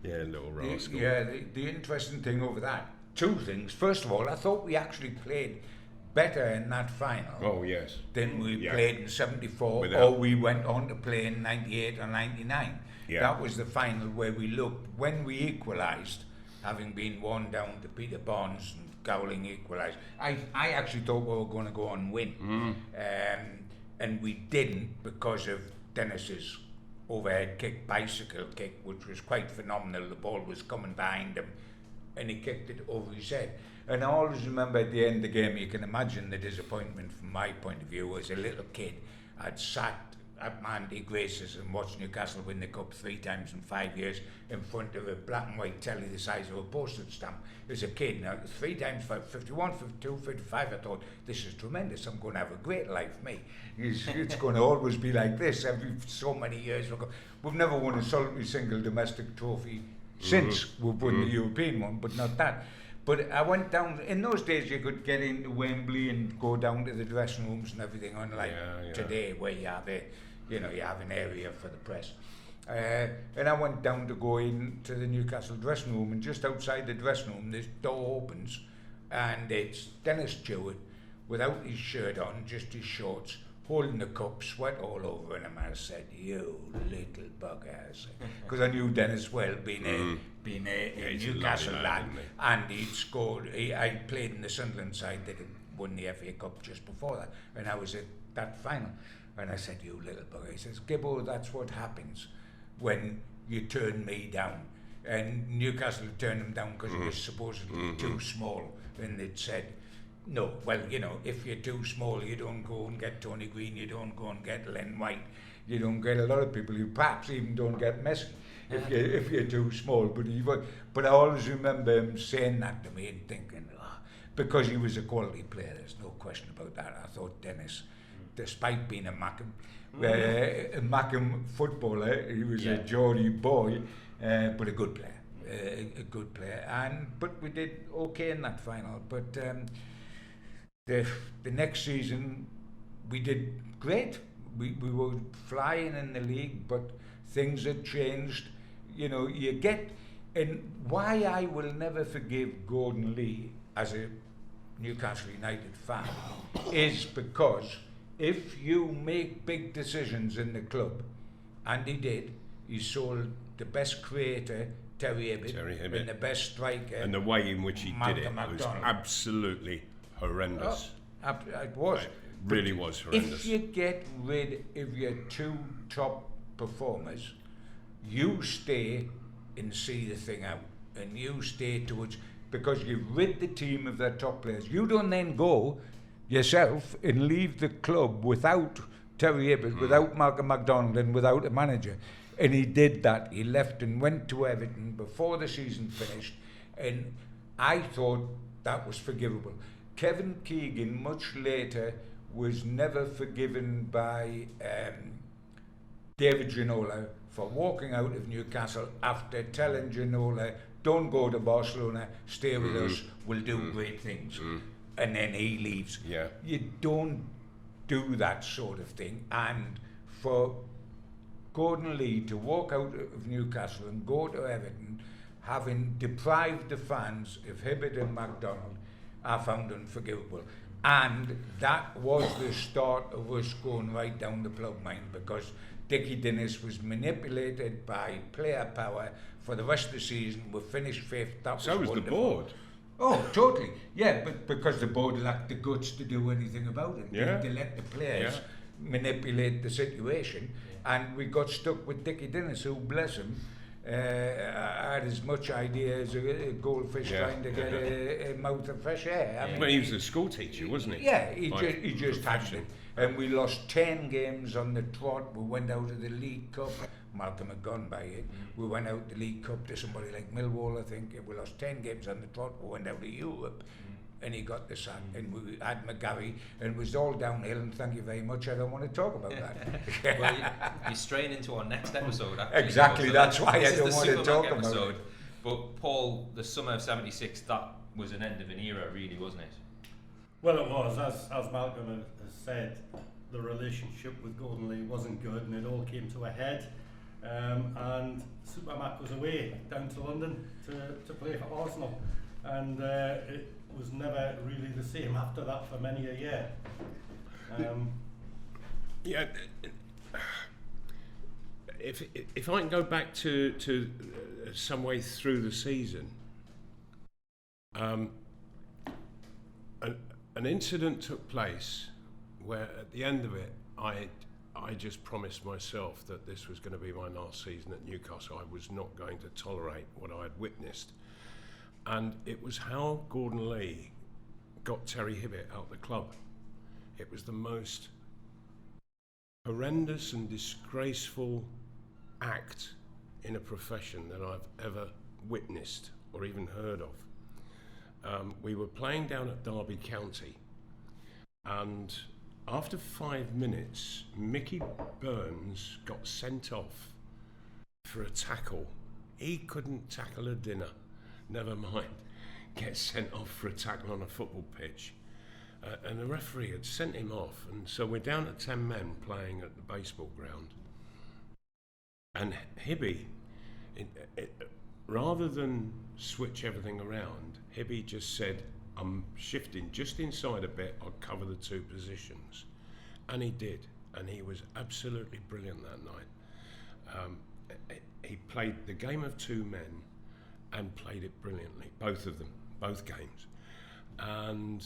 Yeah, little rascal. The interesting thing over that, 2 things. First of all, I thought we actually played better in that final than we played in 74, or we went on to play in 98 or 99. Yeah. That was the final where we looked, when we equalised, having been worn down to Peter Barnes and Gowling equalised, I actually thought we were going to go on and win. And we didn't because of Dennis's overhead kick, bicycle kick, which was quite phenomenal. The ball was coming behind him and he kicked it over his head. And I always remember at the end of the game, you can imagine the disappointment from my point of view. As a little kid, I'd sat at Mandy Grace's and watched Newcastle win the cup 3 times in 5 years in front of a black and white telly the size of a postage stamp. As a kid, now 3 times 5, 51, 52, 55, I thought, this is tremendous, I'm going to have a great life, me. It's going to always be like this every so many years. We've never won a solitary single domestic trophy since we've won the European one, but not that. But I went down, in those days you could get into Wembley and go down to the dressing rooms and everything, unlike today where you have you have an area for the press. And I went down to go into the Newcastle dressing room, and just outside the dressing room this door opens and it's Dennis Stewart without his shirt on, just his shorts, holding the cup, sweat all over him. I said, you little bugger, because I knew Dennis well, being a Newcastle lad, and he'd scored. I played in the Sunderland side that had won the FA Cup just before that, and I was at that final. And I said, you little bugger. He says, Gibbo, that's what happens when you turn me down. And Newcastle had turned him down because he was supposedly too small. And they'd said, no, well, if you're too small, you don't go and get Tony Green, you don't go and get Len White, you don't get a lot of people, you perhaps even don't get Messi if you're too small. But I always remember him saying that to me and thinking, because he was a quality player, there's no question about that. I thought Dennis, despite being a Mackham footballer, he was a Geordie boy, but a good player. But we did okay in that final. But the next season we did great. We were flying in the league, but things had changed. And why I will never forgive Gordon Lee as a Newcastle United fan is because if you make big decisions in the club, and he did, he sold the best creator, Terry Hibbert, and the best striker, and the way in which he Malcolm did it Macdonald. Was absolutely horrendous. It was. It really was horrendous. If you get rid of your 2 top performers, you stay and see the thing out, and you stay towards, because you've rid the team of their top players. You don't then go yourself and leave the club without Terry Hibbert, without Malcolm Macdonald, and without a manager. And he did that. He left and went to Everton before the season finished, and I thought that was forgivable. Kevin Keegan, much later, was never forgiven by David Ginola for walking out of Newcastle after telling Ginola, don't go to Barcelona, stay with us, we'll do great things. And then he leaves. Yeah. You don't do that sort of thing. And for Gordon Lee to walk out of Newcastle and go to Everton, having deprived the fans of Hibbert and MacDonald, I found unforgivable. And that was the start of us going right down the plug mine, because Dickie Dennis was manipulated by player power for the rest of the season. We finished 5th. That so was wonderful. the board. Oh, totally. Yeah, but because the board lacked the guts to do anything about it. Yeah. They let the players Yeah. manipulate the situation, and we got stuck with Dickie Dennis, who, bless him, had as much idea as a goldfish trying to get a mouth of fresh air. I mean, Well, he was a school teacher, wasn't he? Yeah, he Like just had profession. it. And we lost 10 games on the trot. We went out of the League Cup. Malcolm had gone by it. We went out the League Cup to somebody like Millwall, I think. We lost 10 games on the trot. We went out of Europe. And he got the sack. And we had McGarry. And it was all downhill. And thank you very much. I don't want to talk about that. Well, you're straying into our next episode, actually. Exactly, So that's why this I don't is want the to SuperMac talk about episode. it. But Paul, the summer of '76, that was an end of an era, really, wasn't it? Well, it was, as Malcolm has said, the relationship with Gordon Lee wasn't good, and it all came to a head. And SuperMac was away down to London to play for Arsenal, and it was never really the same after that for many a year. Yeah. If I can go back to some way through the season, an incident took place where at the end of it, I just promised myself that this was going to be my last season at Newcastle. I was not going to tolerate what I had witnessed. And it was how Gordon Lee got Terry Hibbett out of the club. It was the most horrendous and disgraceful act in a profession that I've ever witnessed or even heard of. We were playing down at Derby County, and after 5 minutes, Mickey Burns got sent off for a tackle. He couldn't tackle a dinner, never mind get sent off for a tackle on a football pitch. And the referee had sent him off, and so we're down to 10 men playing at the baseball ground. And Hibby, rather than switch everything around, Hibby just said, I'm shifting just inside a bit, I'll cover the two positions. And he did, and he was absolutely brilliant that night. He played the game of two men and played it brilliantly, both of them, both games. And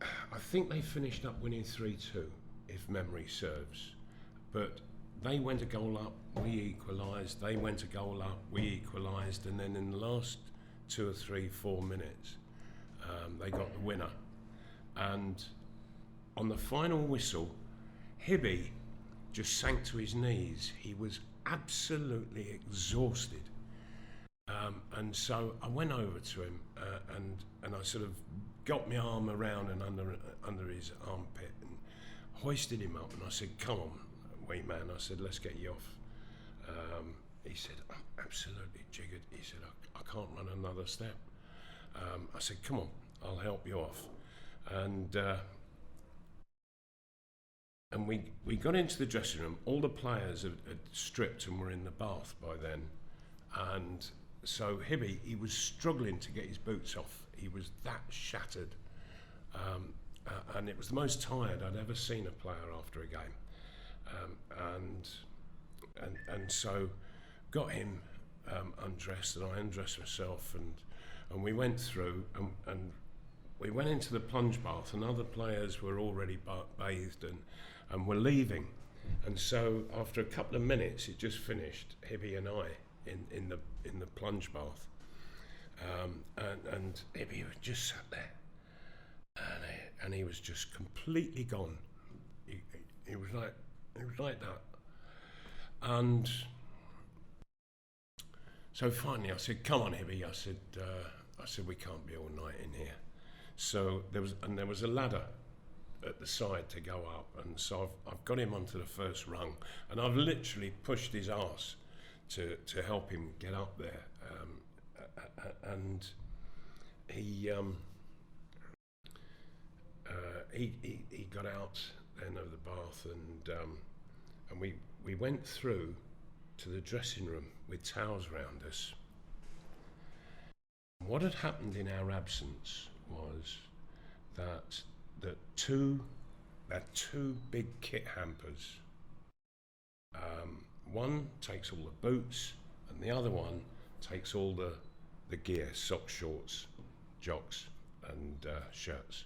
I think they finished up winning 3-2, if memory serves. But they went a goal up, we equalised, they went a goal up, we equalised, and then in the last 2 or 3, 4 minutes, they got the winner. And on the final whistle, Hibby just sank to his knees. He was absolutely exhausted. And so I went over to him and I sort of got my arm around and under his armpit and hoisted him up, and I said, come on, wait man, I said, let's get you off. He said, I'm absolutely jiggered. He said, I can't run another step. I said, come on, I'll help you off. And we got into the dressing room. All the players had stripped and were in the bath by then. And so Hibby, he was struggling to get his boots off. He was that shattered. And it was the most tired I'd ever seen a player after a game. And so got him undressed, and I undressed myself, and we went through, and we went into the plunge bath, and other players were already bathed and were leaving. And so after a couple of minutes, it just finished, Hibby and I in the plunge bath. And Hibby just sat there, and he was just completely gone. He was like that. And so finally I said, come on Hibby, I said we can't be all night in here. So there was a ladder at the side to go up, and so I've got him onto the first rung, and I've literally pushed his arse to help him get up there. And he got out then of the bath, and we went through to the dressing room with towels round us. What had happened in our absence was that two big kit hampers. One takes all the boots, and the other one takes all the the gear, socks, shorts, jocks and shirts.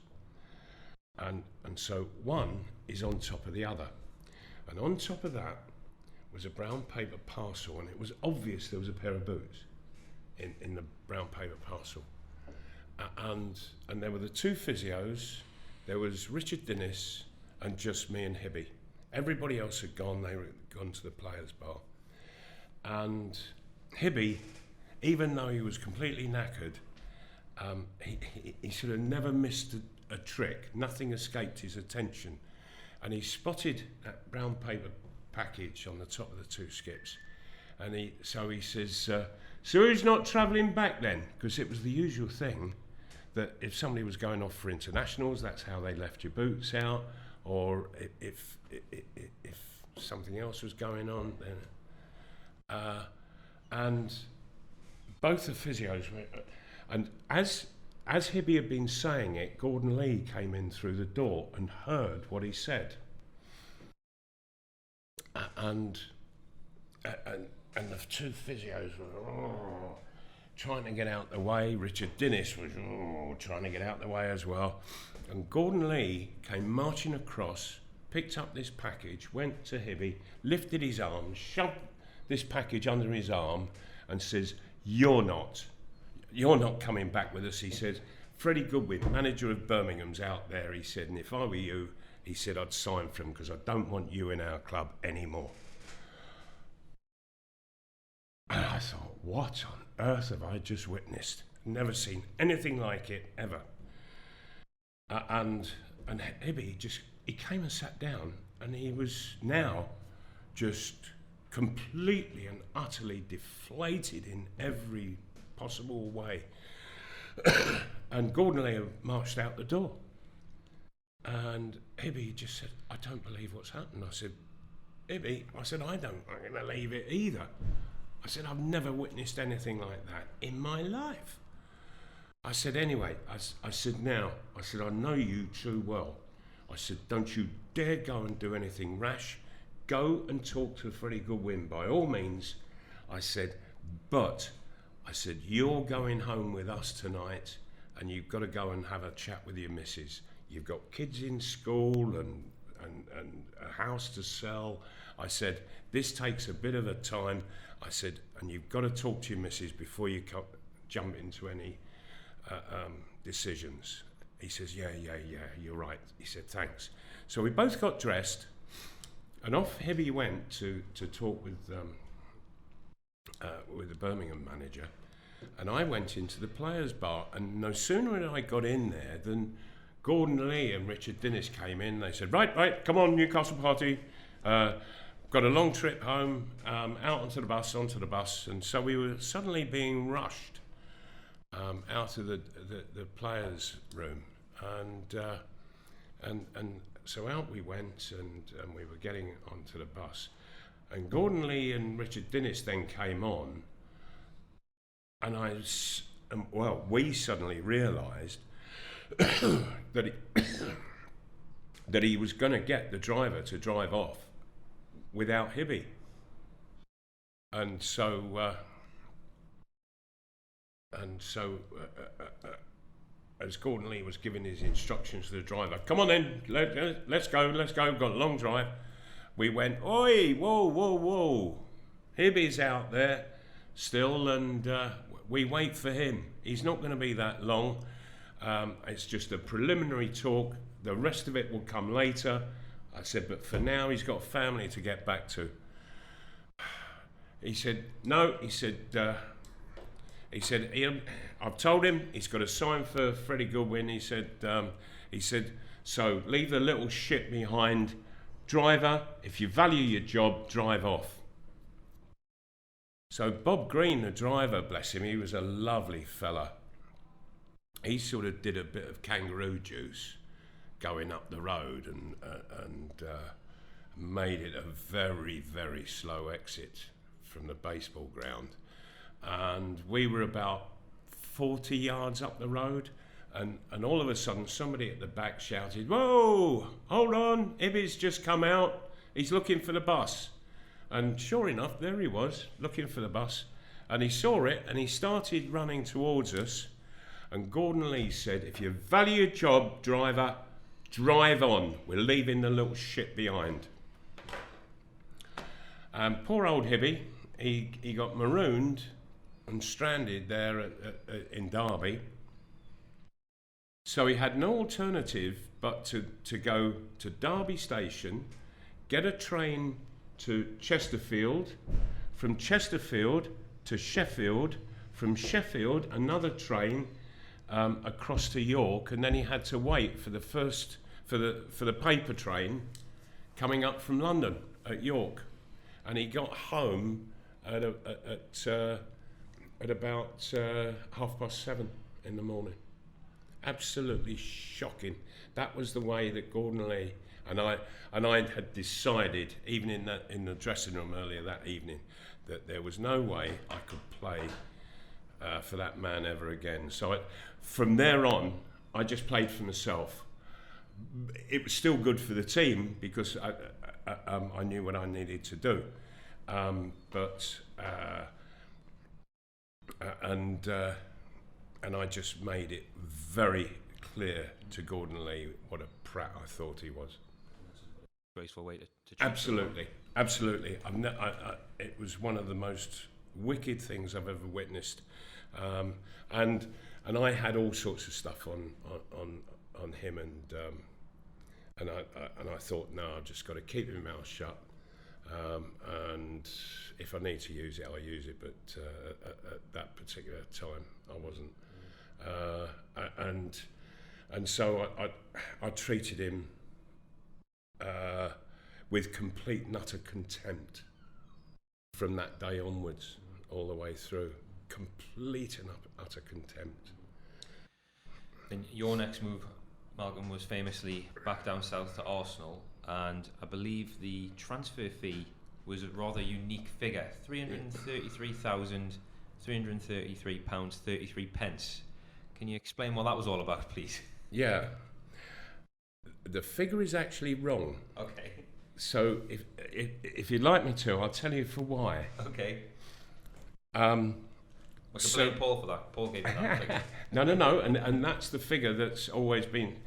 And so one is on top of the other. And on top of that was a brown paper parcel, and it was obvious there was a pair of boots in the brown paper parcel. And there were the two physios, there was Richard Dennis and just me and Hibby. Everybody else had gone, they were gone to the players' bar. And Hibby, even though he was completely knackered, he sort of never missed a trick. Nothing escaped his attention. And he spotted that brown paper package on the top of the two skips. And he says, so who's not travelling back then? Because it was the usual thing that if somebody was going off for internationals, that's how they left your boots out. Or if something else was going on, then... and both the physios were... And as Hibby had been saying it, Gordon Lee came in through the door and heard what he said. And the two physios were trying to get out the way. Richard Dennis was trying to get out the way as well. And Gordon Lee came marching across, picked up this package, went to Hibby, lifted his arm, shoved this package under his arm and says, you're not coming back with us. He said, Freddie Goodwin, manager of Birmingham's out there, he said, and if I were you, he said, I'd sign for him because I don't want you in our club anymore. And I thought, what on earth have I just witnessed? Never seen anything like it, ever. And Hibby he came and sat down, and he was now just completely and utterly deflated in every possible way. And Gordon Lee marched out the door. And Hibby just said, I don't believe what's happened. I said, Hibby, I'm going to leave it either. I said, I've never witnessed anything like that in my life. I said, anyway, I said, I know you too well. I said, don't you dare go and do anything rash. Go and talk to Freddie Goodwin by all means. I said, but you're going home with us tonight and you've got to go and have a chat with your missus. You've got kids in school and a house to sell. I said, this takes a bit of a time. I said, and you've got to talk to your missus before you jump into any decisions. He says, yeah, you're right. He said, thanks. So we both got dressed, and off Hibby went to talk with the Birmingham manager, and I went into the players' bar, and no sooner had I got in there than Gordon Lee and Richard Dennis came in. They said, right, come on, Newcastle party. Got a long trip home, out onto the bus, and so we were suddenly being rushed out of the players' room, and so out we went, and we were getting onto the bus, and Gordon Lee and Richard Dennis then came on, and we suddenly realised that he was going to get the driver to drive off without Hibby. And so as Gordon Lee was giving his instructions to the driver, come on then, let's go, we've got a long drive. We went, oi, whoa, Hibby's out there still, and we wait for him. He's not going to be that long. It's just a preliminary talk. The rest of it will come later. I said, but for now, he's got a family to get back to. He said, no, I've told him he's got to sign for Freddie Goodwin. He said, so leave the little shit behind. Driver, if you value your job, drive off. So Bob Green, the driver, bless him, he was a lovely fella. He sort of did a bit of kangaroo juice going up the road and made it a very, very slow exit from the baseball ground. And we were about 40 yards up the road, and all of a sudden somebody at the back shouted, whoa, hold on, Ibby's just come out, he's looking for the bus. And sure enough, there he was, looking for the bus. And he saw it, and he started running towards us. And Gordon Lee said, "If you value your job, driver, drive on. We're leaving the little shit behind." Poor old Hibby, he got marooned and stranded there in Derby. So he had no alternative but to go to Derby Station, get a train to Chesterfield, from Chesterfield to Sheffield, from Sheffield another train across to York, and then he had to wait for the paper train coming up from London at York, and he got home at about 7:30 in the morning. Absolutely shocking. That was the way that Gordon Lee and I had decided, even in the dressing room earlier that evening, that there was no way I could play for that man ever again. So from there on, I just played for myself. It was still good for the team because I knew what I needed to do, and I just made it very clear to Gordon Lee what a prat I thought he was. Graceful way to Absolutely. It was one of the most wicked things I've ever witnessed, and I had all sorts of stuff on him, and I thought, no, I've just got to keep my mouth shut, and if I need to use it, I'll use it. But at that particular time, I wasn't, and so I treated him with complete and utter contempt from that day onwards, all the way through. Complete and utter contempt. And your next move, Malcolm, was famously back down south to Arsenal, and I believe the transfer fee was a rather unique figure, £333,333.33. Can you explain what that was all about, please? Yeah. The figure is actually wrong. Okay. So if you'd like me to, I'll tell you for why. Okay. So blame Paul for that. Paul gave you that figure. No, and that's the figure that's always been,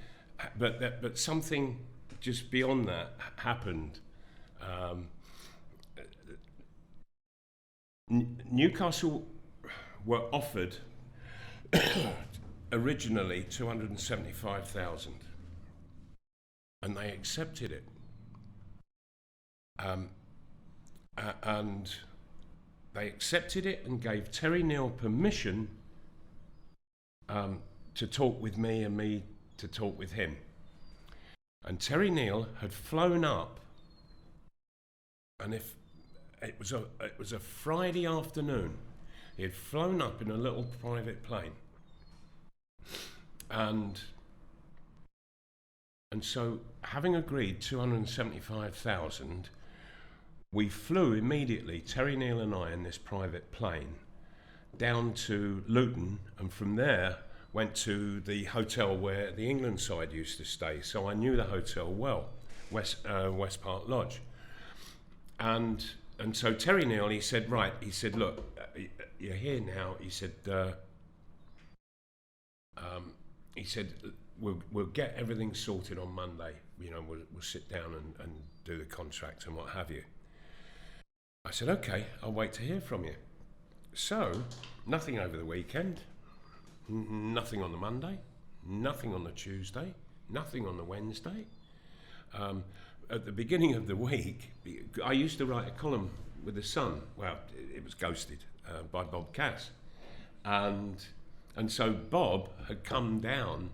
but something just beyond that happened. Newcastle were offered originally 275,000, and they accepted it. And they accepted it and gave Terry Neal permission to talk with me and me to talk with him. And Terry Neal had flown up, and if it was a Friday afternoon, he had flown up in a little private plane, and so having agreed 275,000. We flew immediately, Terry Neal and I, in this private plane down to Luton, and from there went to the hotel where the England side used to stay. So I knew the hotel well, West Park Lodge. And so Terry Neal, he said, right, he said, look, you're here now. He said, we'll get everything sorted on Monday. You know, we'll sit down and do the contract and what have you. I said, okay, I'll wait to hear from you. So, nothing over the weekend, nothing on the Monday, nothing on the Tuesday, nothing on the Wednesday. At the beginning of the week, I used to write a column with The Sun. Well, it was ghosted by Bob Cass. And so Bob had come down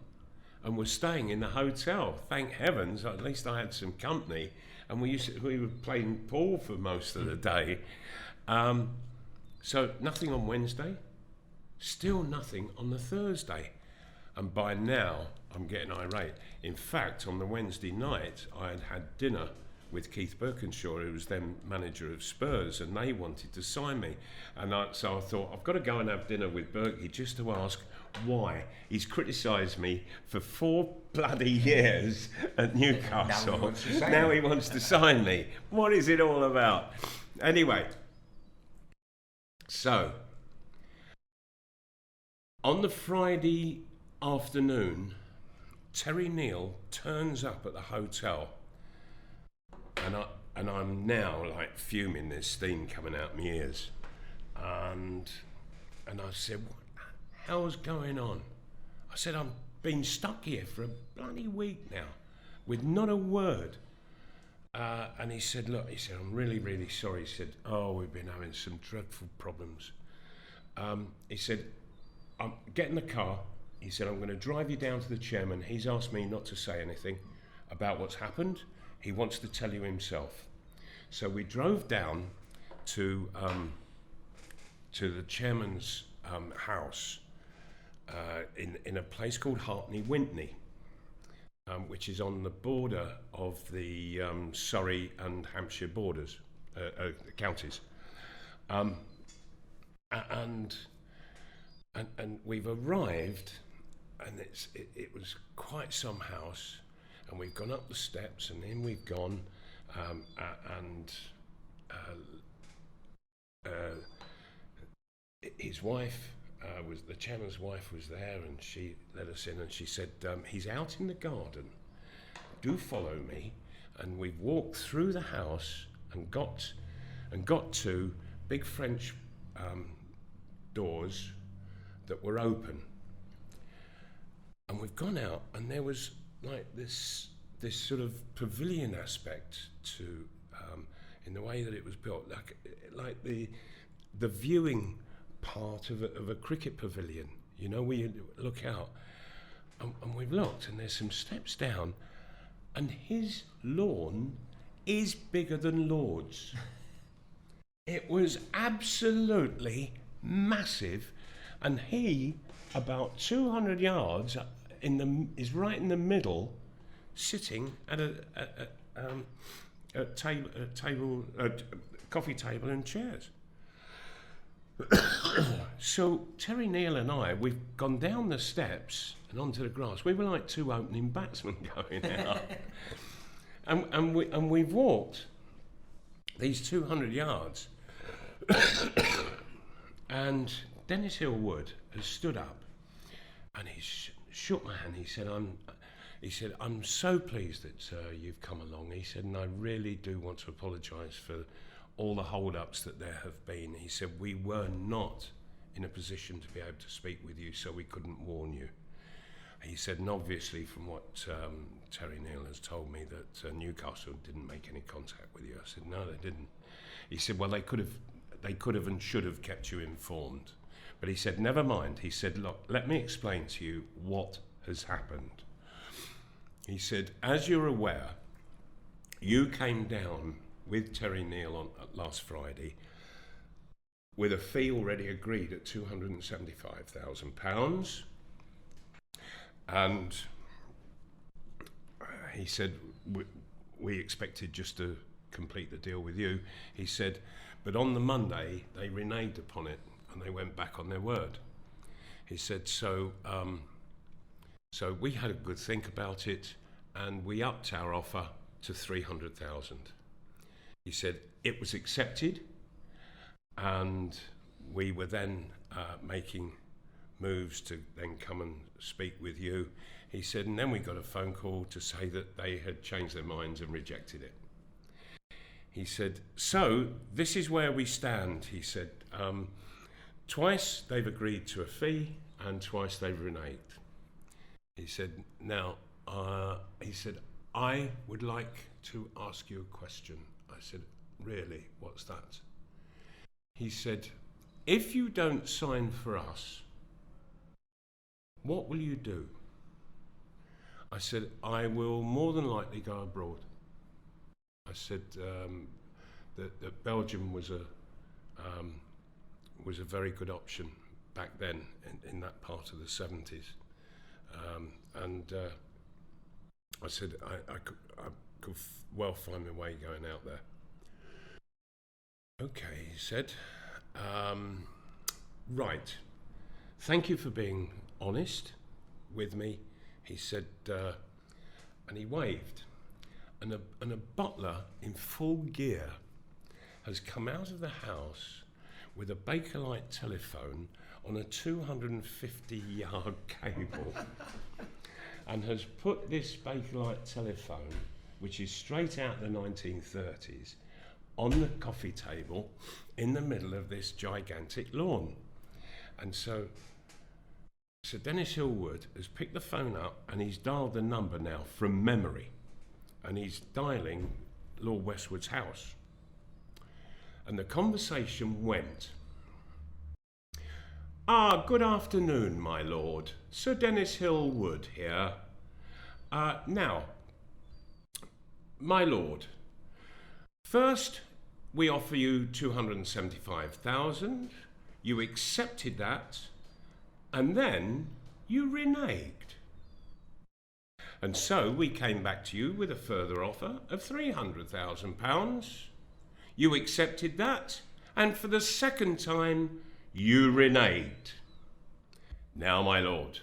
and was staying in the hotel. Thank heavens, at least I had some company. And we were playing pool for most of the day. So nothing on Wednesday, still nothing on the Thursday. And by now, I'm getting irate. In fact, on the Wednesday night, I had had dinner with Keith Birkinshaw, who was then manager of Spurs, and they wanted to sign me. And so I thought, I've got to go and have dinner with Berkey just to ask why. He's criticised me for 4 bloody years at Newcastle. Now he wants to sign me. What is it all about? Anyway, so On the Friday afternoon, Terry Neal turns up at the hotel, and I'm now like fuming. There's steam coming out my ears, and I said, "What the hell's going on?" I said, "I've been stuck here for a bloody week now, with not a word." And he said, "Look," he said, "I'm really, really sorry." He said, "Oh, we've been having some dreadful problems." He said, "Get in the car." He said, "I'm going to drive you down to the chairman. He's asked me not to say anything about what's happened. He wants to tell you himself." So we drove down to the chairman's house in a place called Hartney Wintney, which is on the border of the Surrey and Hampshire borders, counties. And we've arrived, and it was quite some house, and we've gone up the steps, and in we've gone, his wife the chairman's wife was there, and she let us in, and she said, "He's out in the garden. Do follow me." And we walked through the house and got to big French doors that were open. And we've gone out, and there was like this sort of pavilion aspect to in the way that it was built, like the viewing part of a cricket pavilion, you know, where you look out. And we've looked, and there's some steps down, and his lawn is bigger than Lord's. It was absolutely massive, and he, about 200 yards is right in the middle, sitting at a coffee table and chairs. So Terry Neal and I, we've gone down the steps and onto the grass. We were like two opening batsmen going out. and we've walked these 200 yards. And Dennis Hill-Wood has stood up, and he shook my hand. He said, "I'm so pleased that you've come along." He said, "And I really do want to apologise for all the hold-ups that there have been." He said, "We were not in a position to be able to speak with you, so we couldn't warn you." He said, "And obviously from what Terry Neal has told me, that Newcastle didn't make any contact with you." I said, "No, they didn't." He said, "Well, they could have and should have kept you informed." But he said, "Never mind." He said, "Look, let me explain to you what has happened." He said, "As you're aware, you came down with Terry Neal on last Friday with a fee already agreed at £275,000. And he said, we expected just to complete the deal with you." He said, "But on the Monday, they reneged upon it, and they went back on their word." He said, so we had a good think about it, and we upped our offer to 300,000. He said it was accepted, and we were then making moves to then come and speak with you. He said, and then we got a phone call to say that they had changed their minds and rejected it. He said, "So this is where we stand." He said, "Twice they've agreed to a fee, and twice they've reneged." He said, "Now," he said, "I would like to ask you a question." I said, "Really, what's that?" He said, "If you don't sign for us, what will you do?" I said, "I will more than likely go abroad." I said that Belgium was a very good option back then in that part of the 70s, and I said I could well find my way going out there. "Okay," he said. "Right. Thank you for being honest with me," he said, and he waved. And a butler in full gear has come out of the house with a Bakelite telephone on a 250-yard cable and has put this Bakelite telephone, which is straight out the 1930s, on the coffee table in the middle of this gigantic lawn. And so Sir Dennis Hillwood has picked the phone up and he's dialed the number now from memory, and he's dialing Lord Westwood's house. And the conversation went, good afternoon, my lord. Sir Dennis Hillwood here. Now, my lord, first we offer you 275,000. You accepted that, and then you reneged. And so we came back to you with a further offer of £300,000. You accepted that, and for the second time, you reneged. Now, my lord,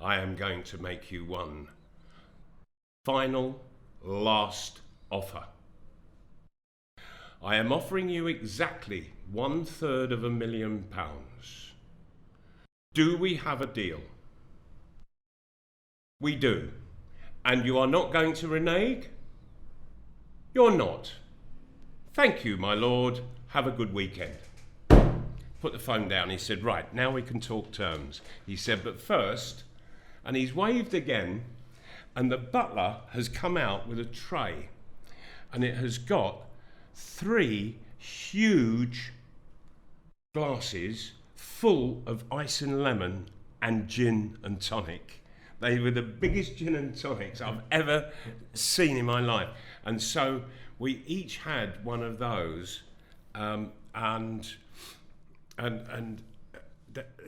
I am going to make you one final, last offer. I am offering you exactly £250,000. Do we have a deal? We do. And you are not going to renege? You're not. Thank you, my lord. Have a good weekend. Put the phone down. He said, right, now we can talk terms. He said, but first, and he's waved again, and the butler has come out with a tray, and it has got 3 huge glasses full of ice and lemon and gin and tonic. They were the biggest gin and tonics I've ever seen in my life. And so we each had one of those,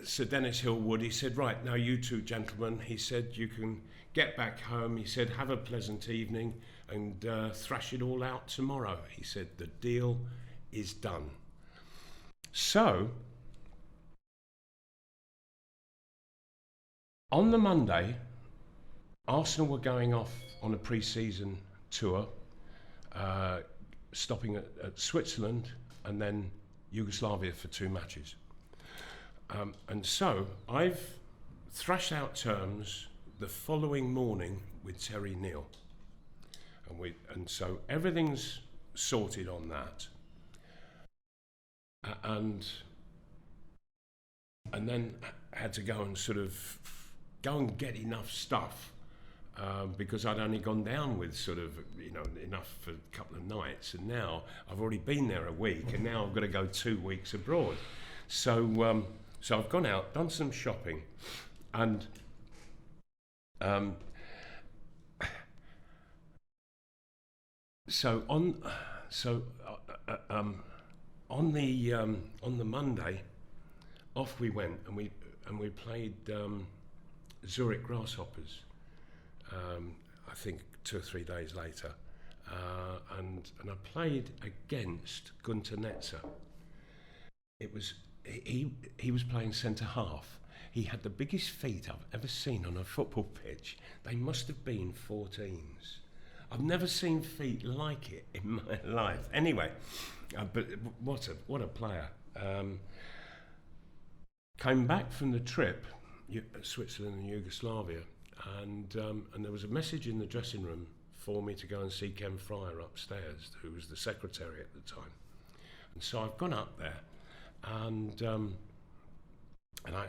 Sir Dennis Hillwood, he said, right, now you two gentlemen, he said, you can get back home. He said, have a pleasant evening and thrash it all out tomorrow. He said, the deal is done. So, on the Monday, Arsenal were going off on a pre-season tour, stopping at Switzerland and then Yugoslavia for 2 matches. And so I've thrashed out terms the following morning with Terry Neal. And so everything's sorted on that. And then I had to go and go and get enough stuff because I'd only gone down with enough for a couple of nights, and now I've already been there a week, and now I've got to go 2 weeks abroad. So I've gone out, done some shopping, and on the Monday, off we went, and we played Zurich Grasshoppers. I think 2 or 3 days later, and I played against Gunter Netzer. He was playing centre half. He had the biggest feet I've ever seen on a football pitch. They must have been 14s. I've never seen feet like it in my life. Anyway, but what a player. Came back from the trip, Switzerland and Yugoslavia, and there was a message in the dressing room for me to go and see Ken Fryer upstairs, who was the secretary at the time. And so I've gone up there, and I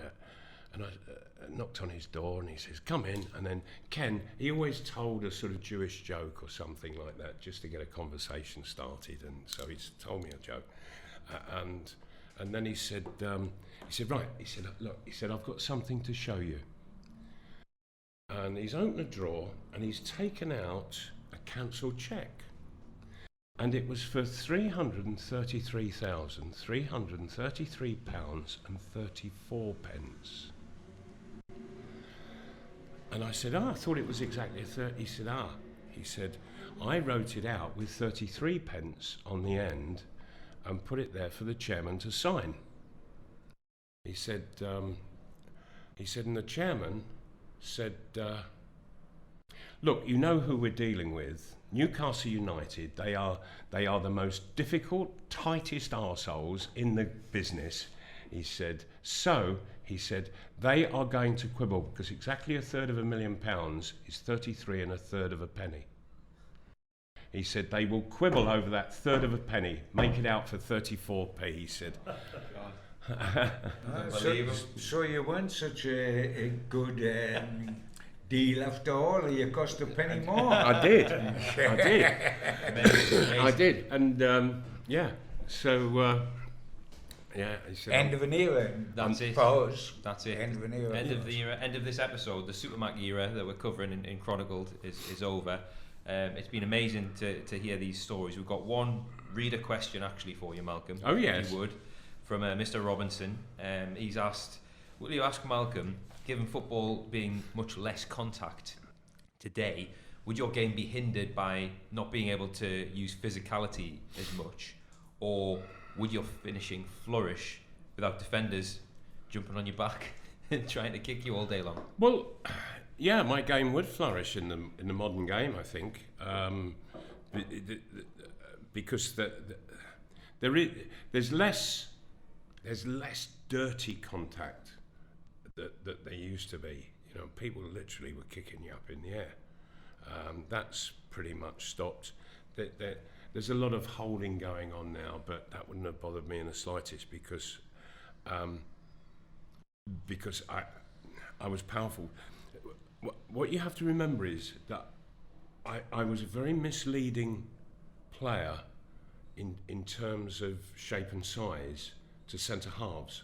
knocked on his door, and he says, "Come in." And then Ken, he always told a sort of Jewish joke or something like that, just to get a conversation started. And so he's told me a joke, and then he said, right. He said, look. He said, I've got something to show you. And he's opened a drawer, and he's taken out a cancelled cheque. And it was for £333,333.34. And I said, I thought it was exactly 30. He said, I wrote it out with 33 pence on the end and put it there for the chairman to sign. He said, and the chairman said, look, you know who we're dealing with. Newcastle United, they are the most difficult, tightest arseholes in the business. He said, so, he said, they are going to quibble, because exactly £250,000 is 33 1/3 of a penny. He said, they will quibble over that third of a penny, make it out for 34p, he said. So you weren't such a good deal after all, you cost a penny more. I did. I did. And so he said, End of an era. That's it. For us. That's it. End of an era. End of the era. End of this episode. The SuperMac era that we're covering in Chronicled is over. It's been amazing to hear these stories. We've got one reader question actually for you, Malcolm. Oh yes. If you would, from Mr. Robinson. He's asked, will you ask Malcolm, given football being much less contact today, would your game be hindered by not being able to use physicality as much, or would your finishing flourish without defenders jumping on your back and trying to kick you all day long? Well, yeah, my game would flourish in the modern game, I think, because there's less dirty contact that there used to be. You know, people literally were kicking you up in the air. That's pretty much stopped. There's a lot of holding going on now, but that wouldn't have bothered me in the slightest because I was powerful. What you have to remember is that I was a very misleading player in terms of shape and size to centre halves.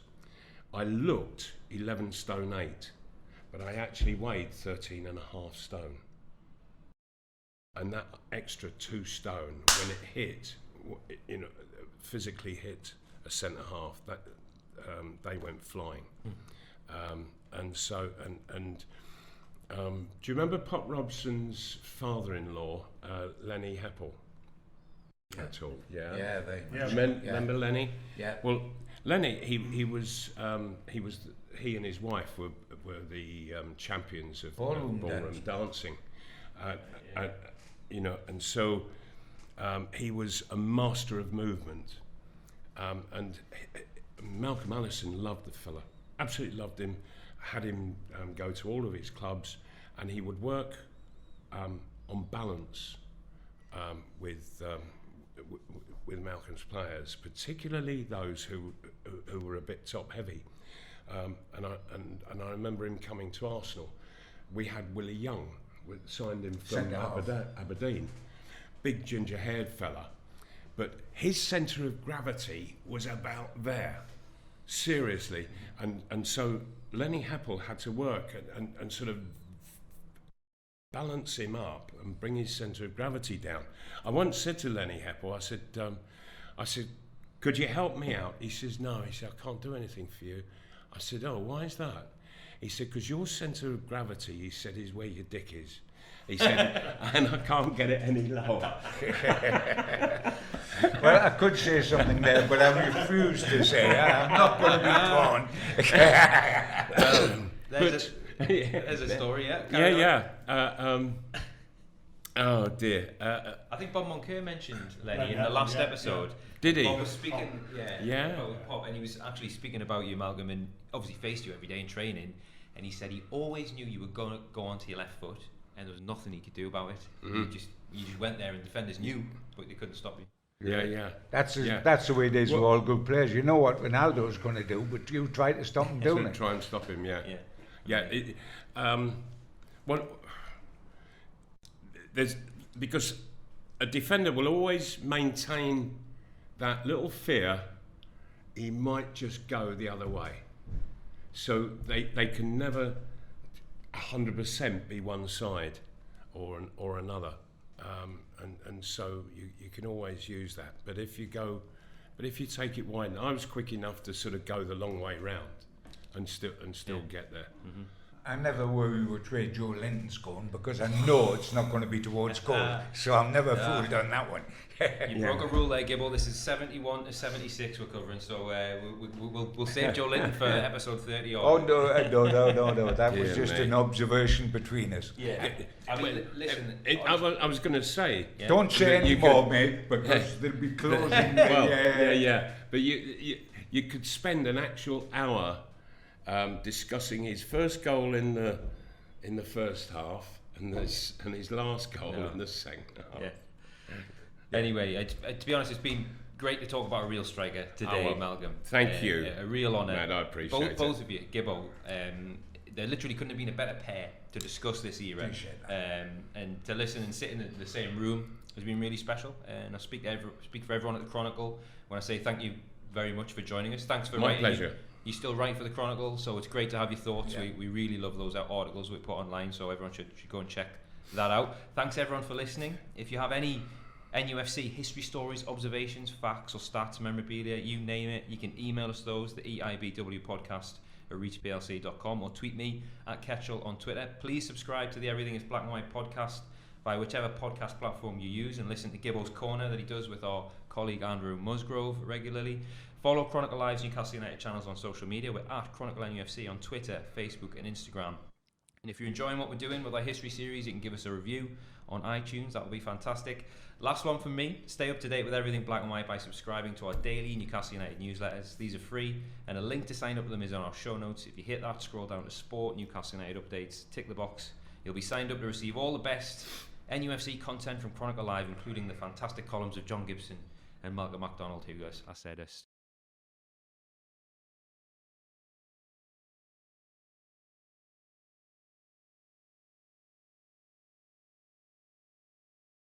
I looked 11 stone 8, but I actually weighed 13.5 stone. And that extra 2 stone, when it hit, physically hit a centre half, that they went flying. Do you remember Pop Robson's father-in-law, Lenny Heppel? At all? Yeah. Remember Lenny? Yeah. Well, Lenny, he and his wife were the champions of ballroom dancing. And so he was a master of movement, and Malcolm Allison loved the fella, absolutely loved him, had him go to all of his clubs, and he would work on balance with Malcolm's players, particularly those who were a bit top heavy, and I remember him coming to Arsenal. We had Willie Young, signed him from Aberdeen, big ginger-haired fella, but his centre of gravity was about there, seriously, and so Lenny Heppel had to work and sort of balance him up and bring his centre of gravity down. I once said to Lenny Heppel, I said, could you help me out? He says, no. He said, I can't do anything for you. I said, oh, why is that? He said, because your centre of gravity, he said, is where your dick is. He said, and I can't get it any lower. Well, I could say something there, but I refuse to say it. I'm not going to be drawn. There's a story, yeah. Oh dear. I think Bob Moncur mentioned Lenny in the last episode. Did he? Bob was speaking, Pop. and he was actually speaking about you, Malcolm, and obviously faced you every day in training. And he said he always knew you were going to go onto your left foot, and there was nothing he could do about it. You just went there, and defenders knew, but they couldn't stop you. Yeah. That's the way it is with all good players. You know what Ronaldo's going to do, but you try to stop him doing it. Try and stop him, because a defender will always maintain that little fear he might just go the other way. So they can never 100% be one side or another. And so you can always use that. But if you take it wide, I was quick enough to sort of go the long way round and still get there. I never worry which way Joe Linton's going because I know it's not going to be towards goal. So I'm never fooled on that one. You broke a rule there, Gibbo. This is 71 to 76 we're covering, so we'll save Joe Linton for episode 30. Oh, no. That was just an observation between us. Yeah. I mean, listen. I was going to say... Yeah. Don't say any more, mate, because they'll be closing. But you could spend an actual hour discussing his first goal in the first half and his last goal in the second half. Yeah. Anyway, to be honest, it's been great to talk about a real striker today, Malcolm. Thank you. A real honour. Man, I appreciate both of you, Gibbo. There literally couldn't have been a better pair to discuss this era. And to listen and sit in the same room has been really special. And I speak for everyone at the Chronicle when I say thank you very much for joining us. Thanks for writing. My pleasure. You still write for the Chronicle, so it's great to have your thoughts. Yeah. We really love those articles we put online, so everyone should go and check that out. Thanks everyone for listening. If you have any NUFC history stories, observations, facts or stats, memorabilia, you name it, you can email us those, theEIBWpodcast@reachplc.com, or tweet me at Ketchel on Twitter. Please subscribe to the Everything is Black and White podcast via whichever podcast platform you use, and listen to Gibbo's Corner that he does with our colleague Andrew Musgrove regularly. Follow Chronicle Live's Newcastle United channels on social media. We're at Chronicle NUFC on Twitter, Facebook and Instagram. And if you're enjoying what we're doing with our history series, you can give us a review on iTunes. That would be fantastic. Last one from me, stay up to date with everything black and white by subscribing to our daily Newcastle United newsletters. These are free, and a link to sign up with them is on our show notes. If you hit that, scroll down to Sport, Newcastle United updates, tick the box. You'll be signed up to receive all the best NUFC content from Chronicle Live, including the fantastic columns of John Gibson and Malcolm Macdonald, who, as I said,